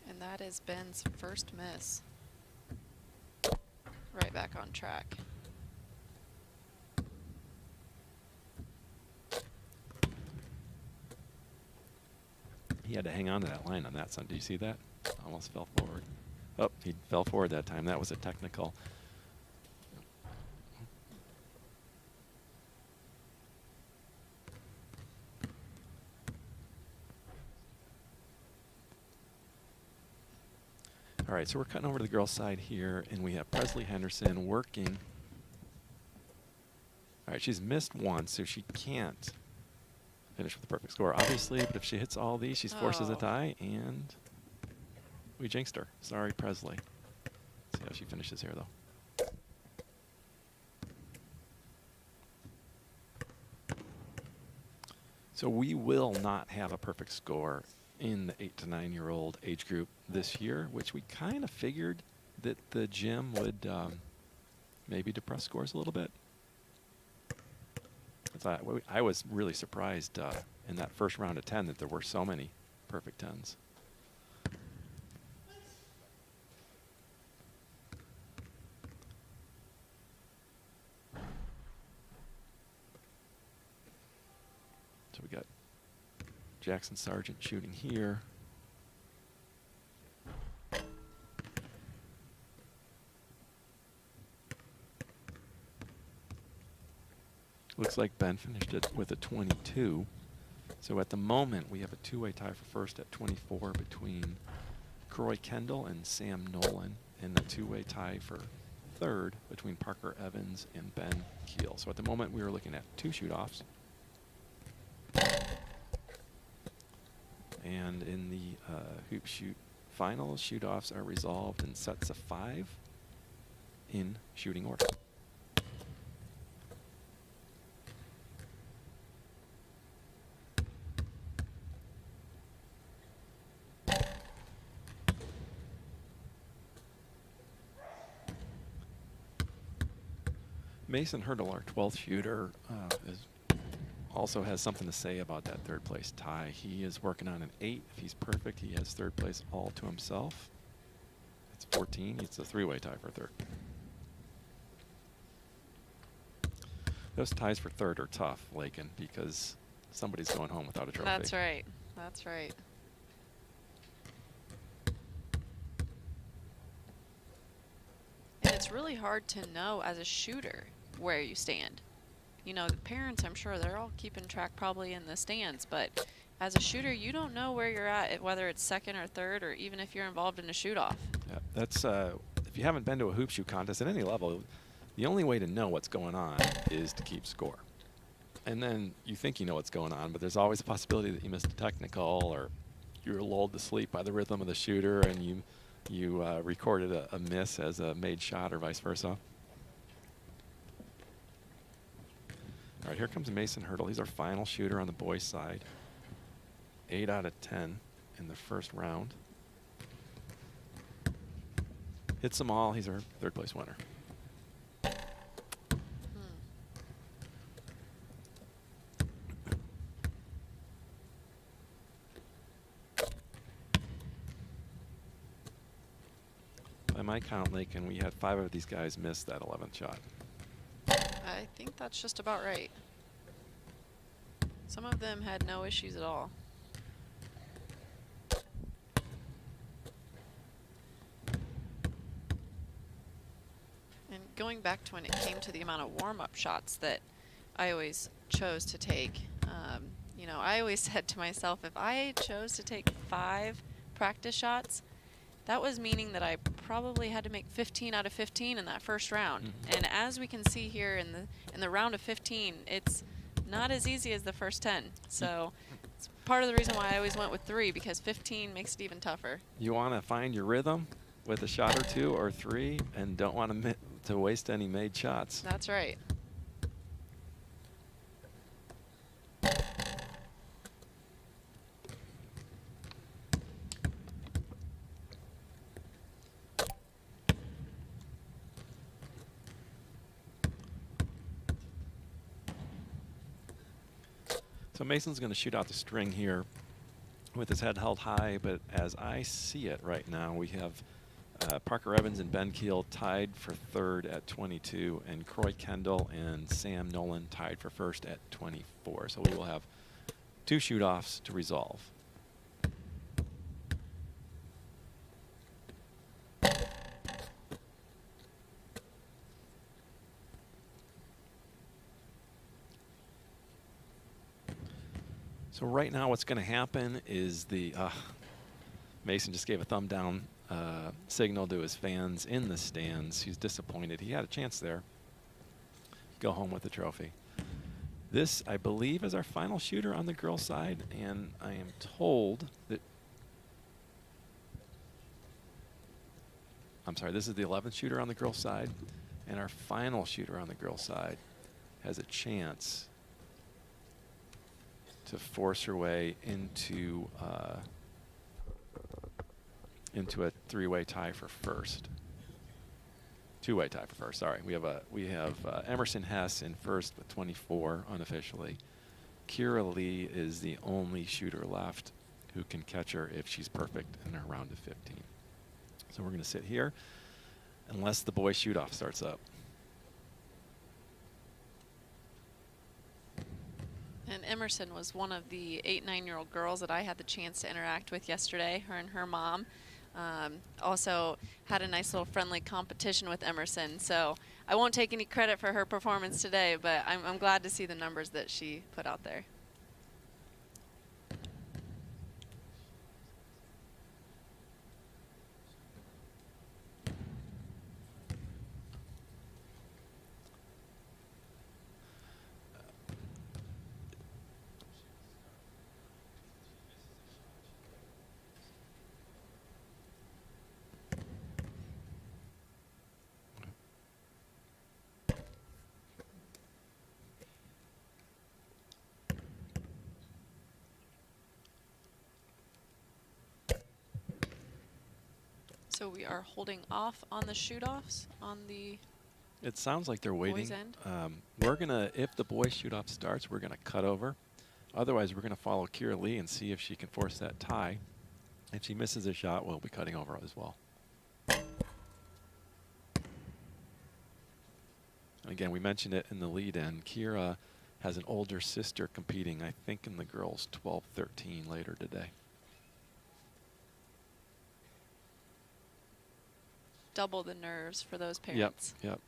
And that is Ben's first miss. Right back on track. He had to hang on to that line on that side. Do you see that? Almost fell forward. Oh, he fell forward that time. That was a technical. All right, so we're cutting over to the girls' side here, and we have Presley Henderson working. All right, she's missed once, so she can't finish with a perfect score, obviously, but if she hits all these, she forces a tie, and we jinxed her. Sorry, Presley. See how she finishes here, though. So we will not have a perfect score in the 8 to 9-year-old age group this year, which we kind of figured that the gym would maybe depress scores a little bit. I was really surprised in that first round of 10 that there were so many perfect 10s. So we got Jackson Sargent shooting here. Looks like Ben finished it with a 22. So at the moment, we have a two-way tie for first at 24 between Croy Kendall and Sam Nolan, and a two-way tie for third between Parker Evans and Ben Keel. So at the moment, we are looking at 2 shoot-offs. And in the hoop shoot finals, shoot-offs are resolved in sets of 5 in shooting order. Mason Hurdle, our 12th shooter, also has something to say about that third place tie. He is working on an 8. If he's perfect, he has third place all to himself. It's 14. It's a 3-way tie for third. Those ties for third are tough, Lakyn, because somebody's going home without a trophy. That's right. That's right. And it's really hard to know as a shooter where you stand. You know, the parents, I'm sure they're all keeping track probably in the stands, but as a shooter, you don't know where you're at, whether it's second or third, or even if you're involved in a shoot-off. Yeah, that's if you haven't been to a hoop shoot contest at any level, the only way to know what's going on is to keep score. And then you think you know what's going on, but there's always a possibility that you missed a technical, or you're lulled to sleep by the rhythm of the shooter, and you recorded a miss as a made shot, or vice versa. All right, here comes Mason Hurdle. He's our final shooter on the boys' side. 8 out of 10 in the first round. Hits them all. He's our third place winner. By my count, Lakyn, we had 5 of these guys miss that 11th shot. I think that's just about right. Some of them had no issues at all. And going back to when it came to the amount of warm-up shots that I always chose to take, you know, I always said to myself, if I chose to take 5 practice shots, that was meaning that I probably had to make 15 out of 15 in that first round. Mm-hmm. And as we can see here in the round of 15, it's not as easy as the first 10. So it's part of the reason why I always went with 3, because 15 makes it even tougher. You want to find your rhythm with a shot or 2 or 3, and don't want to waste any made shots. That's right. So Mason's going to shoot out the string here with his head held high, but as I see it right now, we have Parker Evans and Ben Keel tied for third at 22, and Croy Kendall and Sam Nolan tied for first at 24. So we will have 2 shoot-offs to resolve. So right now what's going to happen is Mason just gave a thumb down signal to his fans in the stands. He's disappointed. He had a chance there. Go home with the trophy. This, I believe, is our final shooter on the girls' side, and I am told that, I'm sorry, this is the 11th shooter on the girls' side, and our final shooter on the girls' side has a chance to force her way into a 3-way tie for first. 2-way tie for first. Sorry, we have Emerson Hess in first with 24 unofficially. Kira Lee is the only shooter left who can catch her if she's perfect in her round of 15. So we're going to sit here unless the boys shoot-off starts up. And Emerson was one of the 8-9-year-old girls that I had the chance to interact with yesterday, her and her mom. Also had a nice little friendly competition with Emerson. So I won't take any credit for her performance today, but I'm glad to see the numbers that she put out there. So we are holding off on the shoot-offs on the It sounds like they're waiting. Boys end? We're gonna, if the boys shoot off starts, we're gonna cut over. Otherwise, we're gonna follow Kira Lee and see if she can force that tie. If she misses a shot, we'll be cutting over as well. Again, we mentioned it in the lead-in. Kira has an older sister competing, I think, in the girls 12-13 later today. Double the nerves for those parents. Yep.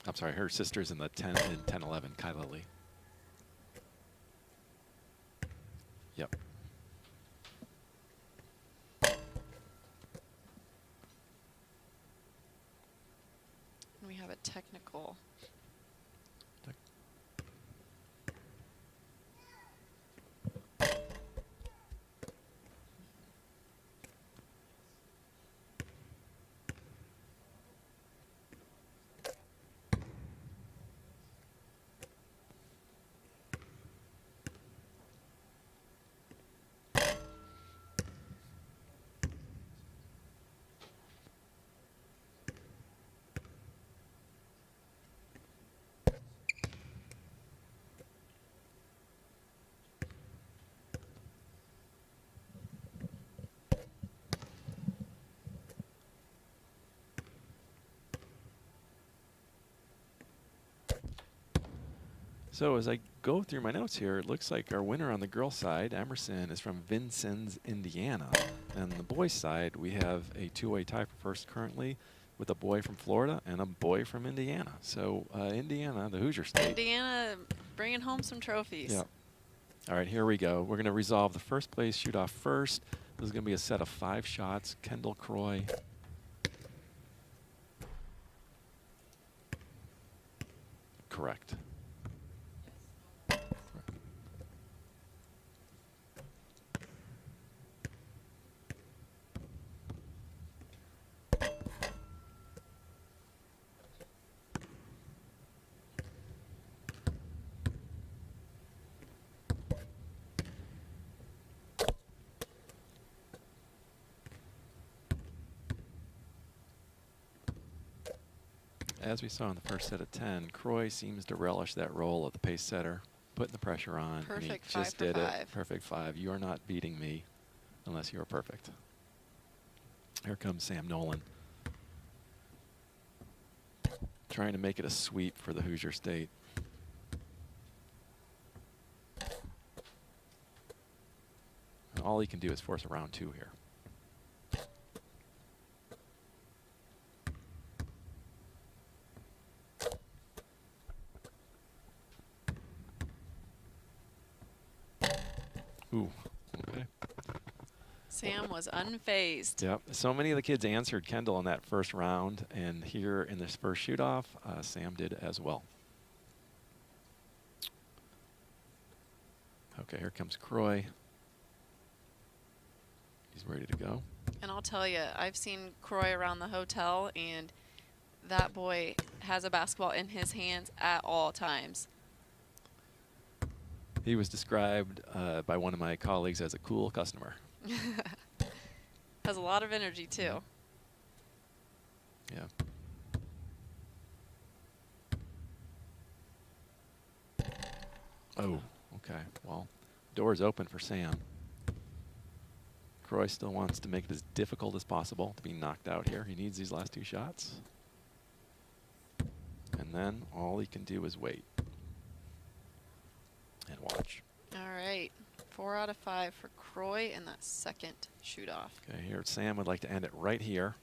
I'm sorry, her sister's in the 10-11, Kyla Lee. Yep. We have a technical. So as I go through my notes here, it looks like our winner on the girls' side, Emerson, is from Vincennes, Indiana. And on the boys' side, we have a two-way tie for first currently with a boy from Florida and a boy from Indiana. So Indiana, the Hoosier State. Indiana bringing home some trophies. Yeah. All right, here we go. We're going to resolve the first place shoot off first. This is going to be a set of 5 shots. Kendall Croy. Correct. As we saw in the first set of 10, Croy seems to relish that role of the pace setter, putting the pressure on. Perfect and he 5 just for did 5. it. Perfect 5. You are not beating me unless you are perfect. Here comes Sam Nolan. Trying to make it a sweep for the Hoosier State. And all he can do is force a round 2 here. Ooh, okay. Sam was unfazed. Yep. So many of the kids answered Kendall in that first round, and here in this first shoot-off, Sam did as well. Okay, here comes Croy. He's ready to go. And I'll tell you, I've seen Croy around the hotel, and that boy has a basketball in his hands at all times. He was described by one of my colleagues as a cool customer. Has a lot of energy, too. Yeah. Oh, okay. Well, door's open for Sam. Croy still wants to make it as difficult as possible to be knocked out here. He needs these last 2 shots. And then all he can do is wait. And watch. All right. 4 out of 5 for Croy in that second shoot-off. Okay, here Sam would like to end it right here.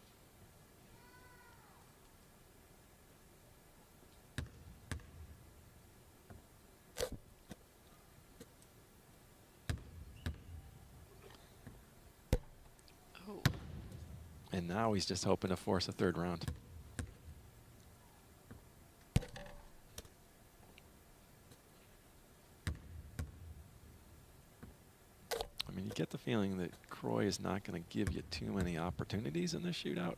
Oh. And now he's just hoping to force a 3rd round. I mean, you get the feeling that Croy is not going to give you too many opportunities in this shootout.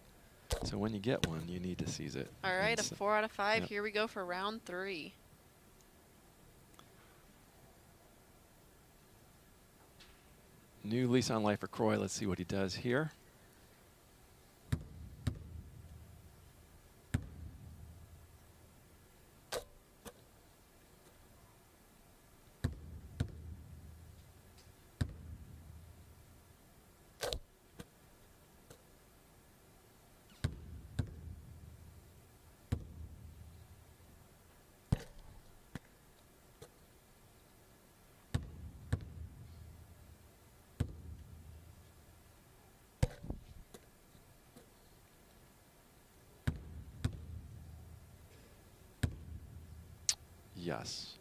So when you get one, you need to seize it. All right, a 4 out of 5. Yep. Here we go for round 3. New lease on life for Croy. Let's see what he does here. Yes.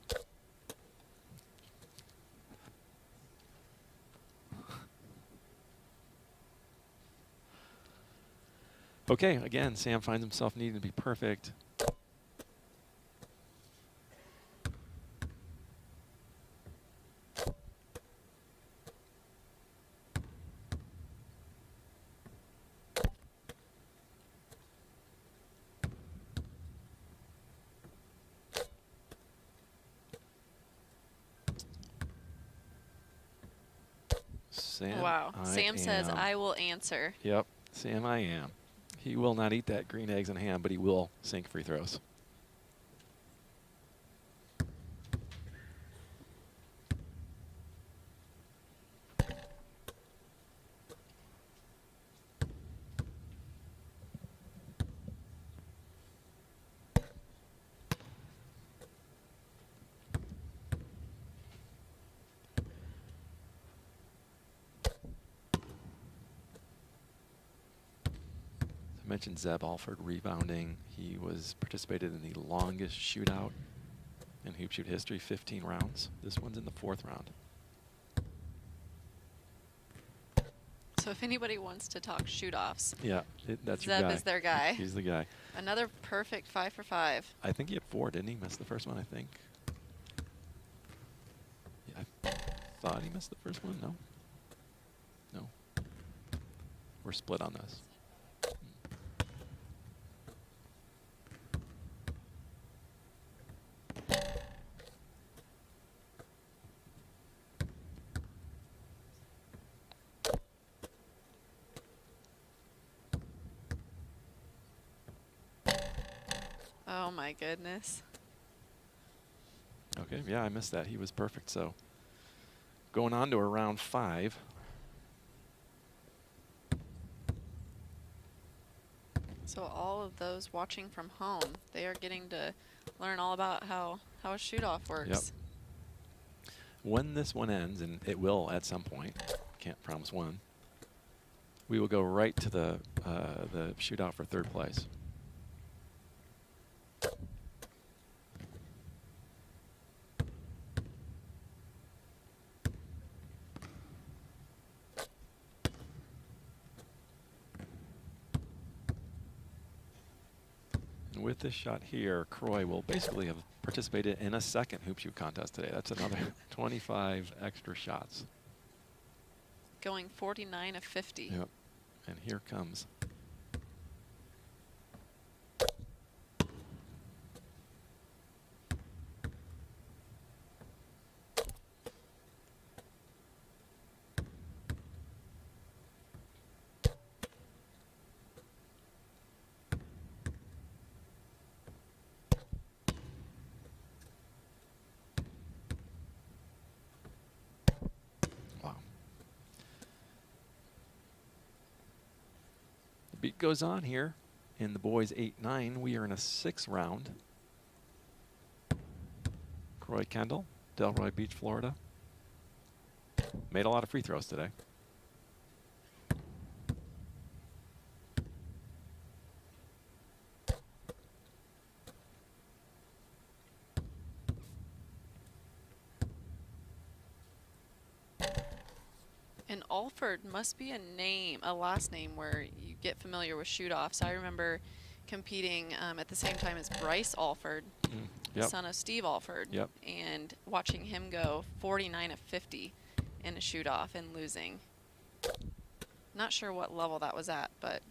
Okay, again, Sam finds himself needing to be perfect. Sam, Wow. I Sam says, am. I will answer. Yep, Sam, I am. He will not eat that green eggs and ham, but he will sink free throws. I mentioned Zeb Alford rebounding. He was participated in the longest shootout in hoop shoot history, 15 rounds. This one's in the 4th round. So if anybody wants to talk shoot-offs, Yeah, that's your Zeb guy. is their guy. He's the guy. Another perfect 5 for 5. I think he had 4, didn't he? Missed the first one, I think. Yeah, I thought he missed the first one. No. No. We're split on this. Oh my goodness. Okay, yeah, I missed that. He was perfect. So going on to a round 5. So all of those watching from home, they are getting to learn all about how a shoot-off works. Yep. When this one ends, and it will at some point, can't promise when, we will go right to the shootout for 3rd place. And with this shot here, Croy will basically have participated in a 2nd hoop shoot contest today. That's another 25 extra shots. Going 49 of 50. Yep. And here comes. Wow. The beat goes on here in the boys 8-9. We are in a 6th round. Croy Kendall, Delroy Beach, Florida. Made a lot of free throws today. And Alford must be a name, a last name where you get familiar with shoot-offs. I remember competing at the same time as Bryce Alford, the Yep. son of Steve Alford, Yep. and watching him go 49 of 50 in a shoot-off and losing. Not sure what level that was at, but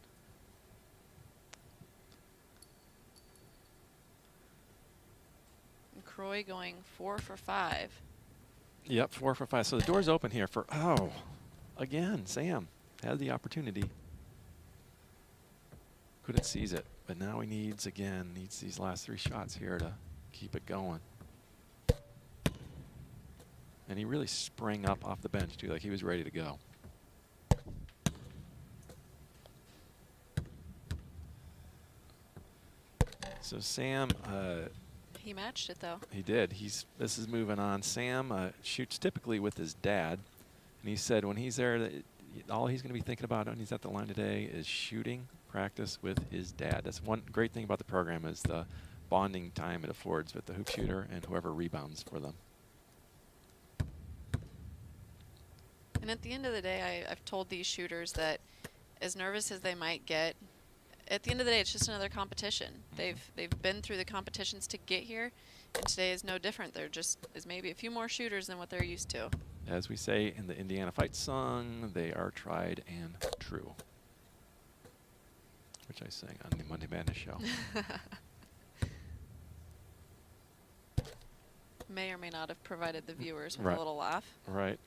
and Croy going 4 for 5. Yep, 4 for 5. So the door's open here for, oh, again, Sam had the opportunity. Couldn't seize it, but now he needs these last 3 shots here to keep it going. And he really sprang up off the bench, too, like he was ready to go. So Sam, He matched it though. he did. This is moving on. Sam shoots typically with his dad, and he said when he's there, all he's going to be thinking about when he's at the line today is shooting practice with his dad. That's one great thing about the program is the bonding time it affords with the hoop shooter and whoever rebounds for them. And at the end of the day, I've told these shooters that as nervous as they might get, at the end of the day, it's just another competition. They've been through the competitions to get here, and today is no different. There just is maybe a few more shooters than what they're used to. As we say in the Indiana Fight song, they are tried and true, which I sang on the Monday Madness show. May or may not have provided the viewers with Right. a little laugh. Right.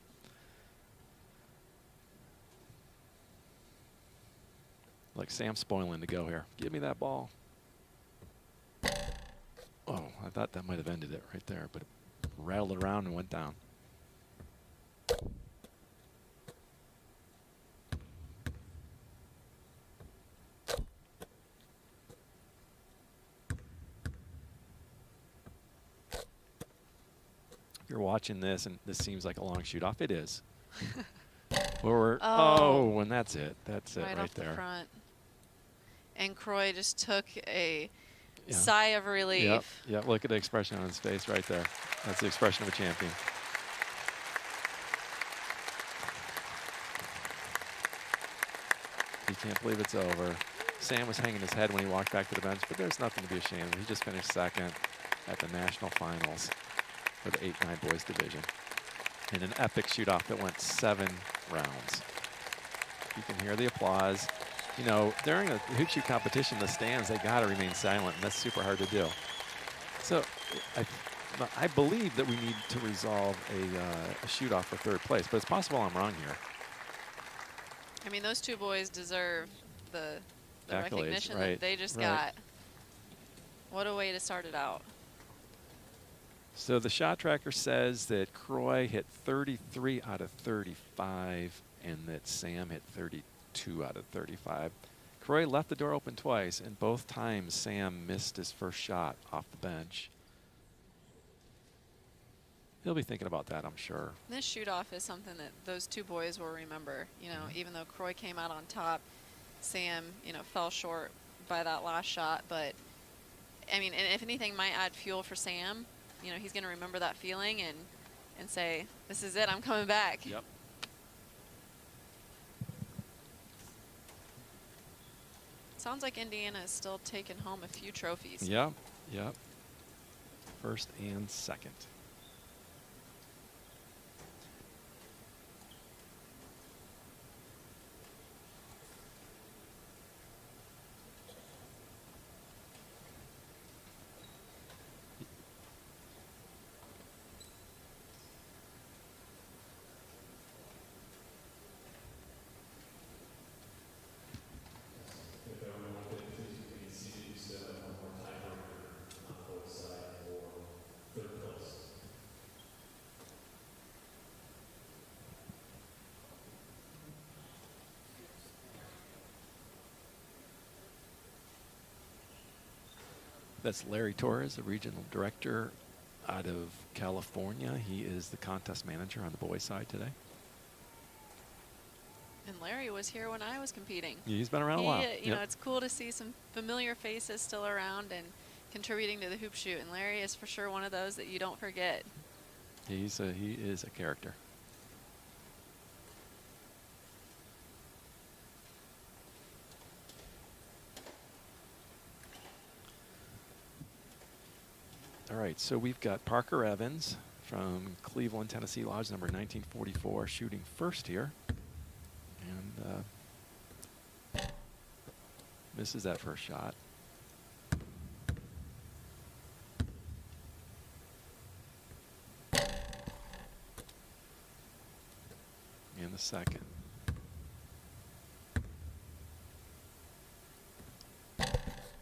Like Sam spoiling to go here. Give me that ball. Oh, I thought that might have ended it right there, but it rattled around and went down. If you're watching this and this seems like a long shoot off, it is. Oh, and that's it. That's it right off there. the front. And Croy just took a Yeah. sigh of relief. Yep, yep. Look at the expression on his face right there. That's the expression of a champion. He can't believe it's over. Sam was hanging his head when he walked back to the bench, but there's nothing to be ashamed of. He just finished second at the national finals for the 8-9 boys division in an epic shoot-off that went 7 rounds. You can hear the applause. You know, during a hoop shoot competition, the stands, they got to remain silent, and that's super hard to do. So I believe that we need to resolve a shoot-off for 3rd place, but it's possible I'm wrong here. I mean, those two boys deserve the Accolades, recognition right, that they just right. got. What a way to start it out. So the shot tracker says that Croy hit 33 out of 35 and that Sam hit 32 out of 35. Croy left the door open twice, and both times Sam missed his first shot off the bench. He'll be thinking about that, I'm sure. This shoot-off is something that those two boys will remember. You know, even though Croy came out on top, Sam, you know, fell short by that last shot. But, I mean, and if anything might add fuel for Sam, you know, he's going to remember that feeling and say, this is it, I'm coming back. Yep. Sounds like Indiana is still taking home a few trophies. Yep, yep. 1st and 2nd. That's Larry Torres, the regional director out of California. He is the contest manager on the boys' side today. And Larry was here when I was competing. He's been around a while. You know, it's cool to see some familiar faces still around and contributing to the hoop shoot. And Larry is for sure one of those that you don't forget. He is a character. All right, so we've got Parker Evans from Cleveland, Tennessee Lodge, number 1944, shooting first here. And misses that first shot. And the second.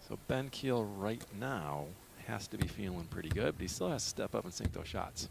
So Ben Keel right now has to be feeling pretty good, but he still has to step up and sink those shots.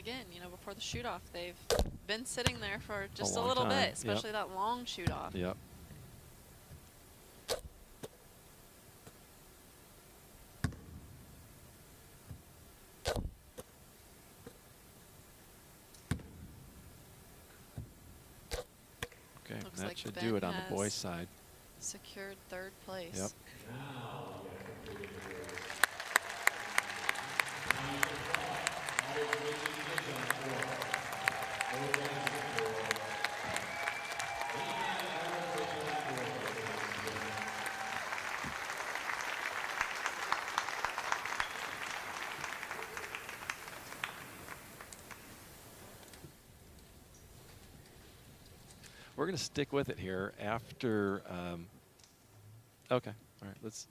again, you know, before the shoot-off, they've been sitting there for just a long little time, bit, yep. especially that long shoot-off. Yep. Okay, Looks that like should Ben do it on the has boys' side. Secured third place. Yep. We're going to stick with it here after. Okay, all right, let's.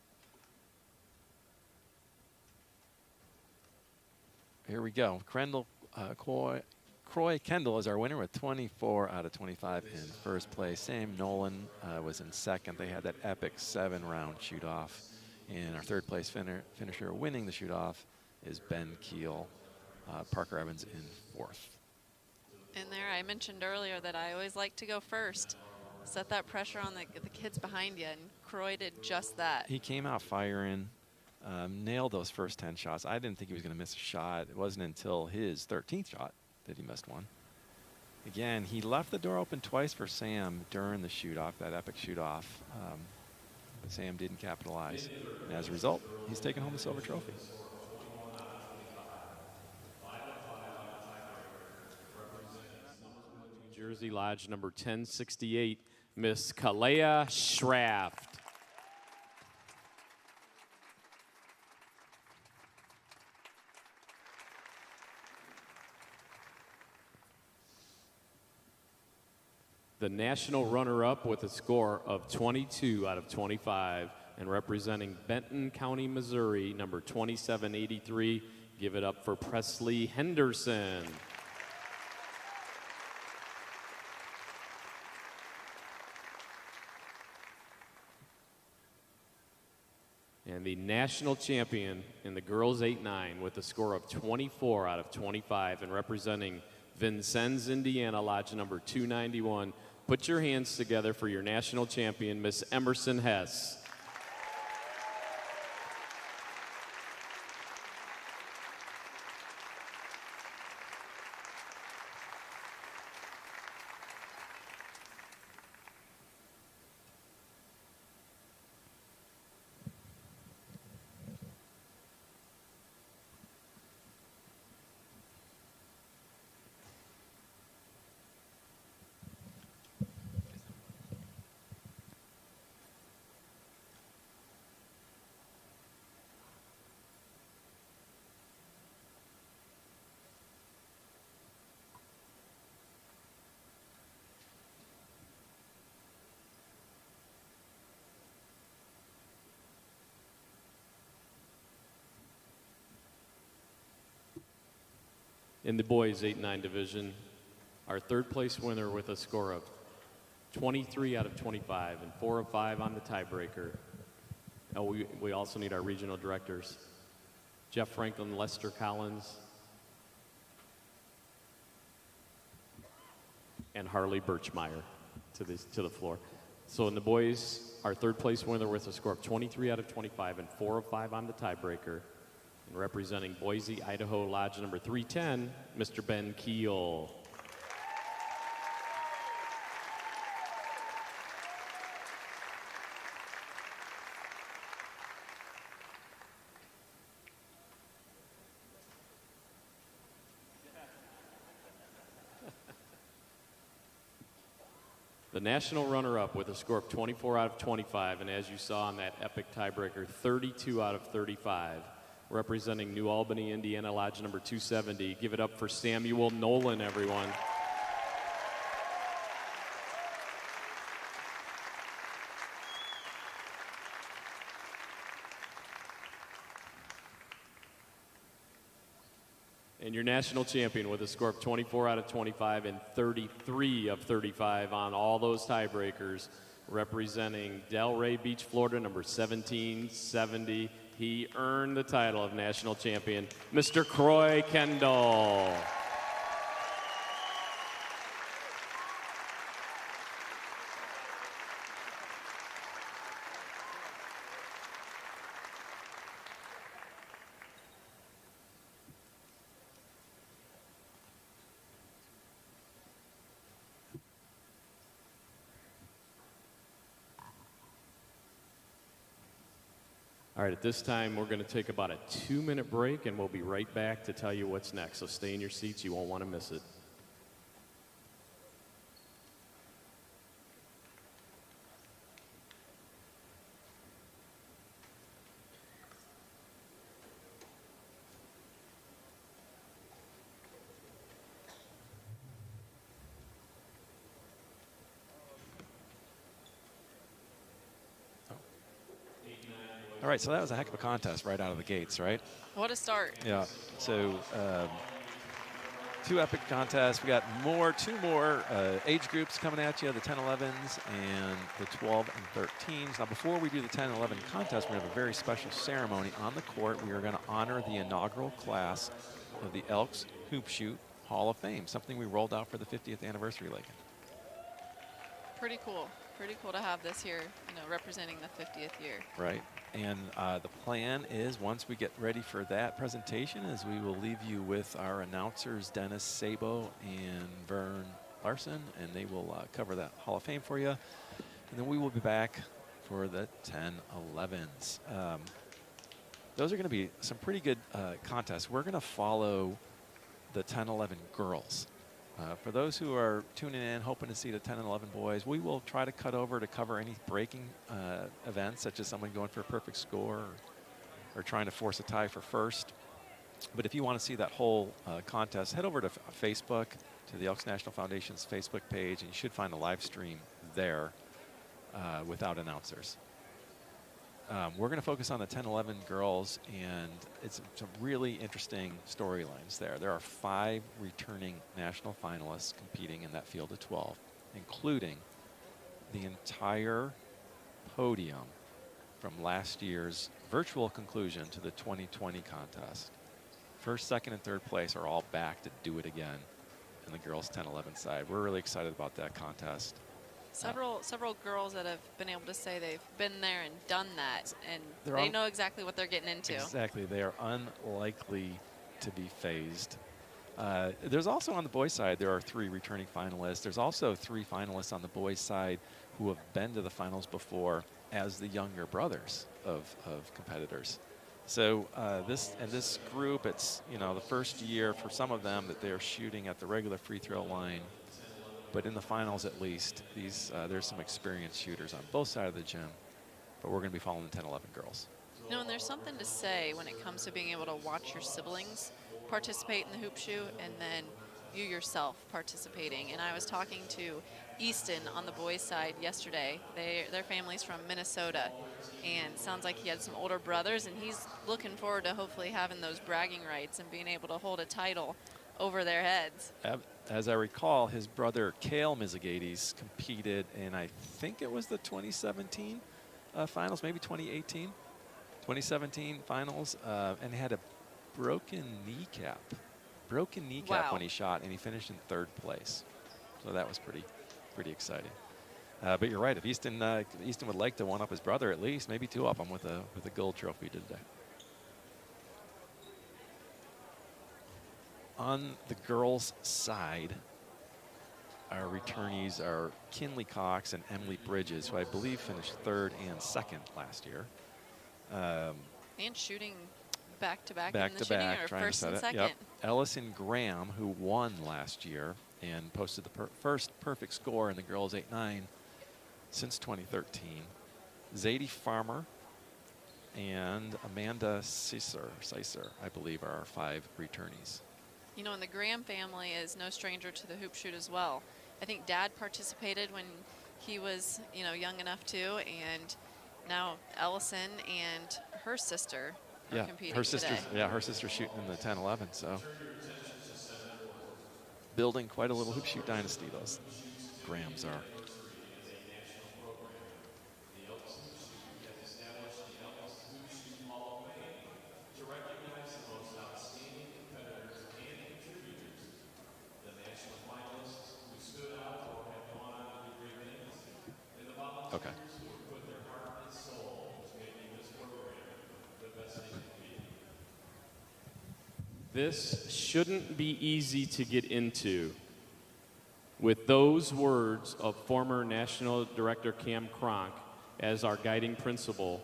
Here we go. Croy Kendall is our winner with 24 out of 25 in first place. Sam Nolan was in second. They had that epic 7-round shoot-off. And our third place finisher winning the shoot-off is Ben Keel. Parker Evans in fourth. In there, I mentioned earlier that I always like to go first. Set that pressure on the kids behind you, and Croy did just that. He came out firing, nailed those first 10 shots. I didn't think he was going to miss a shot. It wasn't until his 13th shot that he missed one. Again, he left the door open twice for Sam during the shoot-off, that epic shoot-off. But Sam didn't capitalize. And as a result, he's taking home the silver trophy. Jersey Lodge number 1068, Miss Kalea Schraft. The national runner-up with a score of 22 out of 25, and representing Benton County, Missouri, number 2783. Give it up for Presley Henderson. And the national champion in the girls 8-9 with a score of 24 out of 25, and representing Vincennes, Indiana, lodge number 291. Put your hands together for your national champion, Miss Emerson Hess. In the boys 8-9 division, our third place winner with a score of 23 out of 25 and 4 of 5 on the tiebreaker. Oh, we also need our regional directors. Jeff Franklin, Lester Collins, and Harley Birchmeyer to the floor. So in the boys, our third place winner with a score of 23 out of 25 and 4 of 5 on the tiebreaker. And representing Boise, Idaho, lodge number 310, Mr. Ben Keel. The national runner-up with a score of 24 out of 25, and as you saw on that epic tiebreaker, 32 out of 35. Representing New Albany, Indiana, lodge number 270. Give it up for Samuel Nolan, everyone. And your national champion with a score of 24 out of 25 and 33 of 35 on all those tiebreakers, representing Delray Beach, Florida, number 1770. He earned the title of national champion, Mr. Croy Kendall. All right, at this time, we're going to take about a 2-minute break, and we'll be right back to tell you what's next. So stay in your seats. You won't want to miss it. All right, so that was a heck of a contest right out of the gates, right? What a start. Yeah. So 2 epic contests. We got two more age groups coming at you, the 10-11s and the 12 and 13s. Now, before we do the 10-11 contest, we have a very special ceremony on the court. We are going to honor the inaugural class of the Elks Hoop Shoot Hall of Fame, something we rolled out for the 50th anniversary, Lakyn. Pretty cool. Pretty cool to have this here, representing the 50th year. Right. And the plan is, once we get ready for that presentation, is we will leave you with our announcers, Dennis Sabo and Vern Larson, and they will cover that Hall of Fame for you. And then we will be back for the 10-11s. Those are going to be some pretty good contests. We're going to follow the 10-11 girls. For those who are tuning in, hoping to see the 10 and 11 boys, we will try to cut over to cover any breaking events, such as someone going for a perfect score or trying to force a tie for first. But if you want to see that whole contest, head over to Facebook, to the Elks National Foundation's Facebook page, and you should find the live stream there without announcers. We're going to focus on the 10-11 girls, and it's some really interesting storylines there. There are 5 returning national finalists competing in that field of 12, including the entire podium from last year's virtual conclusion to the 2020 contest. First, second, and third place are all back to do it again in the girls 10-11 side. We're really excited about that contest. Several girls that have been able to say they've been there and done that, and They're they on- know exactly what they're getting into. Exactly. They are unlikely to be phased. There's also on the boys' side, there are 3 returning finalists. There's also 3 finalists on the boys' side who have been to the finals before as the younger brothers of competitors. So this group, it's the first year for some of them that they're shooting at the regular free throw line. But in the finals, at least, there's some experienced shooters on both sides of the gym. But we're going to be following the 10-11 girls. And there's something to say when it comes to being able to watch your siblings participate in the hoop shoot and then you yourself participating. And I was talking to Easton on the boys' side yesterday. Their family's from Minnesota, and sounds like he had some older brothers, and he's looking forward to hopefully having those bragging rights and being able to hold a title over their heads. As I recall, his brother Cale Mizagaites competed in, I think it was the 2017 finals, maybe 2018, 2017 finals, and had a broken kneecap Wow. when he shot, and he finished in 3rd place. So that was pretty exciting. But you're right. If Easton would like to one up his brother, at least maybe 2 up him with a gold trophy today. On the girls' side, our returnees are Kinley Cox and Emily Bridges, who I believe finished 3rd and 2nd last year. And shooting back-to-back Back in to the shooting, back, or trying to first set and it. second. Yep. Ellison Graham, who won last year and posted the first perfect score in the girls 8-9 since 2013. Zadie Farmer and Amanda Sicer, I believe, are our 5 returnees. And the Graham family is no stranger to the hoop shoot as well. I think Dad participated when he was, young enough to, and now Ellison and her sister are competing her sister's today. her sister's shooting in the 10-11, so building quite a little hoop shoot dynasty, those Grahams are. Okay. This shouldn't be easy to get into. With those words of former National Director Cam Cronk as our guiding principle,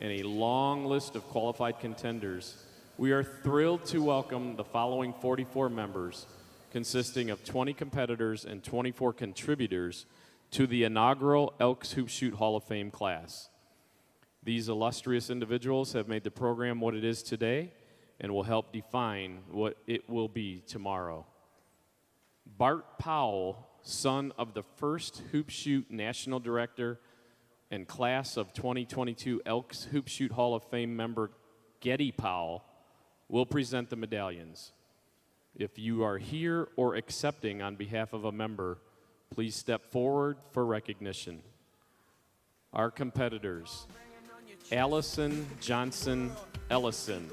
and a long list of qualified contenders, we are thrilled to welcome the following 44 members, consisting of 20 competitors and 24 contributors, to the inaugural Elks Hoop Shoot Hall of Fame class. These illustrious individuals have made the program what it is today and will help define what it will be tomorrow. Bart Powell, son of the first Hoop Shoot National Director and class of 2022 Elks Hoop Shoot Hall of Fame member Getty Powell, will present the medallions. If you are here or accepting on behalf of a member, please step forward for recognition. Our competitors: Allison Johnson Ellison,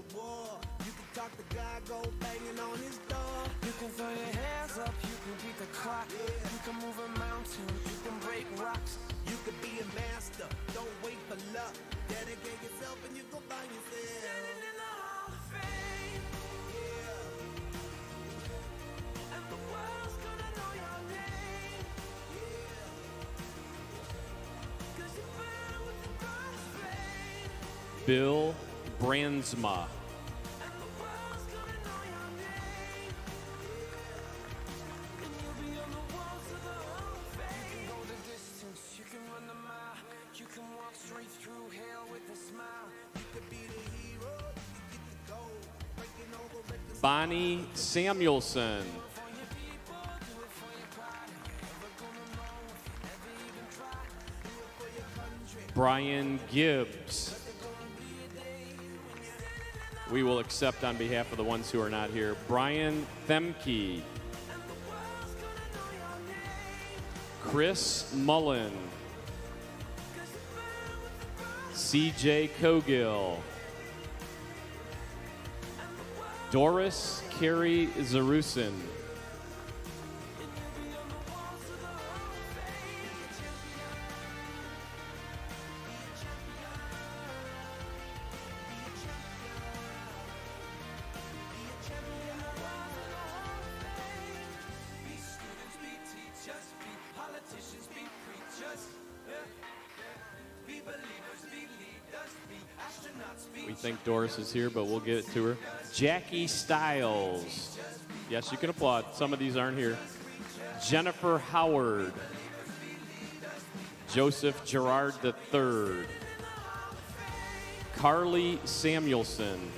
You can talk the guy, go banging on his door. You can throw your hands up, you can beat the clock. You can move a mountain, you can break rocks. You can be a master, don't wait for luck. Dedicate yourself and you go find yourself. Standing in the Hall of Fame, and the world's gonna know your name. 'Cause you burn with the cross flame, Bill Brandsma, and the world's gonna know your name. And you'll be on the walls of the Hall of Fame. Go the distance, you can run the mile. You can walk straight through hell with a smile. You could be the hero, you can get the gold. Breaking over records. Bonnie Samuelson, Brian Gibbs. We will accept on behalf of the ones who are not here. Brian Themke, Chris Mullen, CJ Cogill, Doris Carey Zarusin, we think Doris is here, but we'll get it to her. Jackie Stiles. Yes, you can applaud. Some of these aren't here. Jennifer Howard. Joseph Gerard III. Carly Samuelson.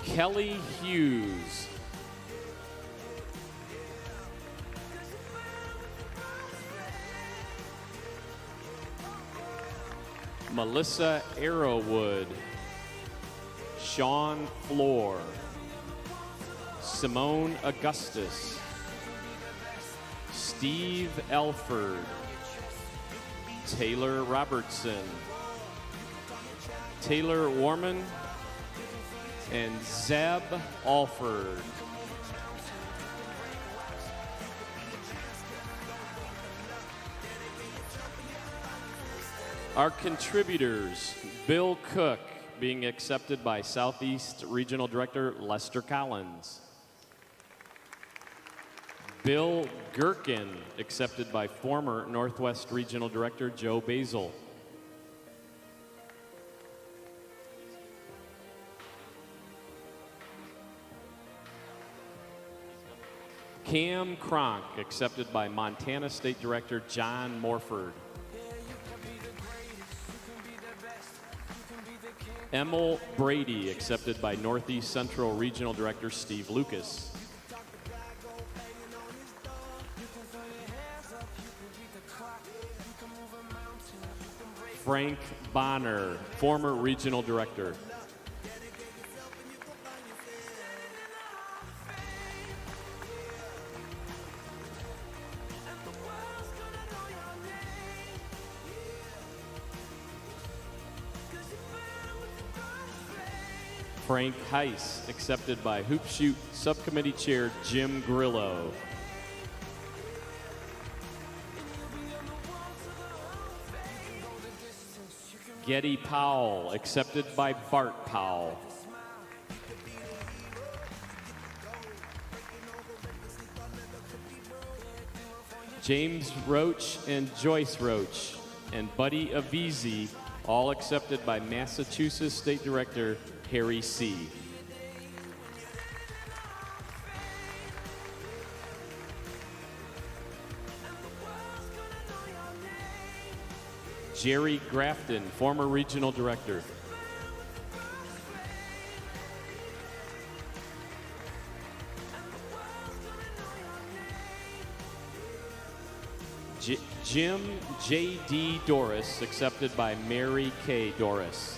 Kelly Hughes. Melissa Arrowwood, Sean Floor, Simone Augustus, Steve Elford, Taylor Robertson, Taylor Warman, and Zeb Alford. Our contributors: Bill Cook, being accepted by Southeast Regional Director Lester Collins. Bill Gherkin, accepted by former Northwest Regional Director Joe Basil. Cam Cronk, accepted by Montana State Director John Morford. Emil Brady, accepted by Northeast Central Regional Director Steve Lucas. Frank Bonner, former Regional Director. Frank Heiss, accepted by Hoop Shoot Subcommittee Chair Jim Grillo. Getty Powell, accepted by Bart Powell. James Roach and Joyce Roach, and Buddy Avizi, all accepted by Massachusetts State Director Harry C. Jerry Grafton, former Regional Director. Jim J.D. Doris, accepted by Mary K. Doris.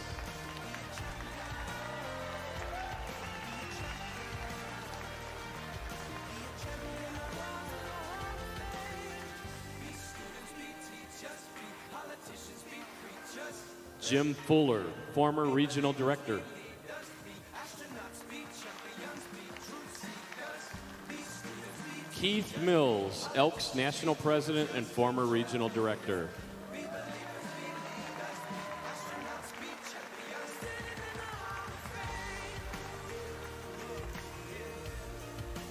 Jim Fuller, former Regional Director. Keith Mills, Elks National President and former Regional Director.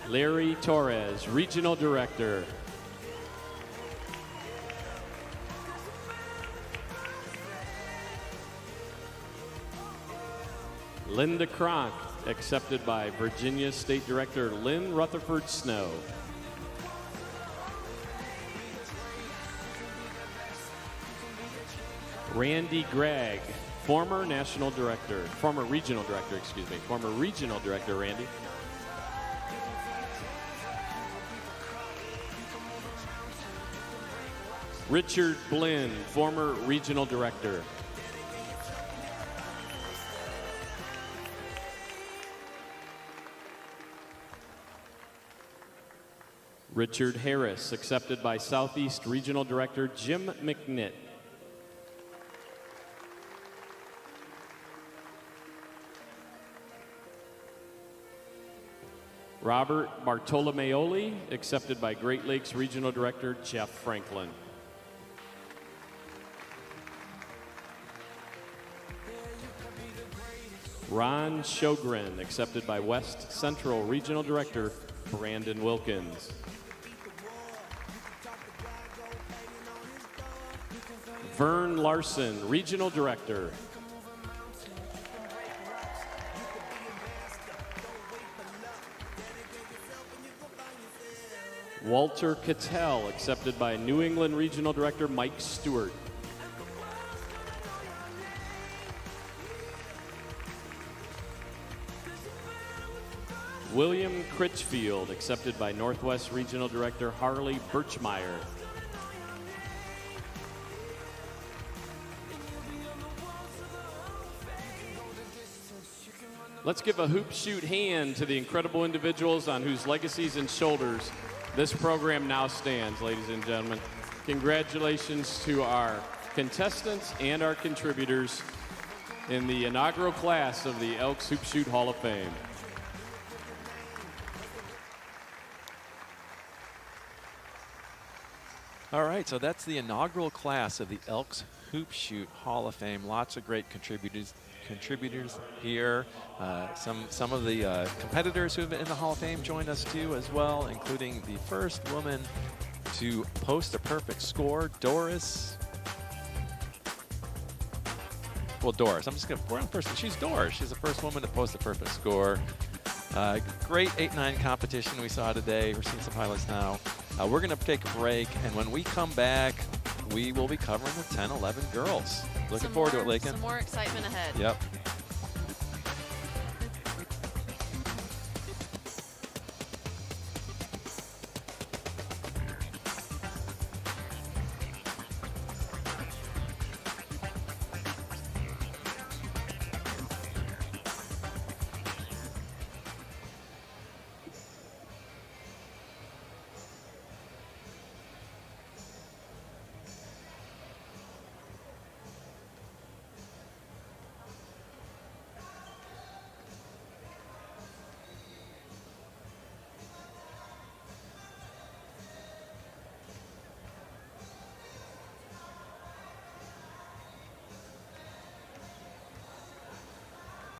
Larry Torres, Regional Director. Linda Cronk, accepted by Virginia State Director Lynn Rutherford Snow. Randy Gregg, former Regional Director, Randy. Richard Blinn, former Regional Director. Richard Harris, accepted by Southeast Regional Director Jim McNitt. Robert Bartolomeoli, accepted by Great Lakes Regional Director Jeff Franklin. Ron Sjogren, accepted by West Central Regional Director Brandon Wilkins. Vern Larson, Regional Director. Walter Cattell, accepted by New England Regional Director Mike Stewart. William Critchfield, accepted by Northwest Regional Director Harley Birchmeyer. Let's give a hoop shoot hand to the incredible individuals on whose legacies and shoulders this program now stands, ladies and gentlemen. Congratulations to our contestants and our contributors in the inaugural class of the Elks Hoop Shoot Hall of Fame. All right, so that's the inaugural class of the Elks Hoop Shoot Hall of Fame. Lots of great contributors here. Some of the competitors who have been in the Hall of Fame joined us too as well, including the first woman to post a perfect score, Doris. Well, Doris. I'm just going to, we're on first. She's Doris. She's the first woman to post a perfect score. Great 8-9 competition we saw today. We're seeing some highlights now. We're going to take a break, and when we come back, we will be covering the 10-11 girls. Looking forward to it, Lakyn. Some more excitement ahead. Yep.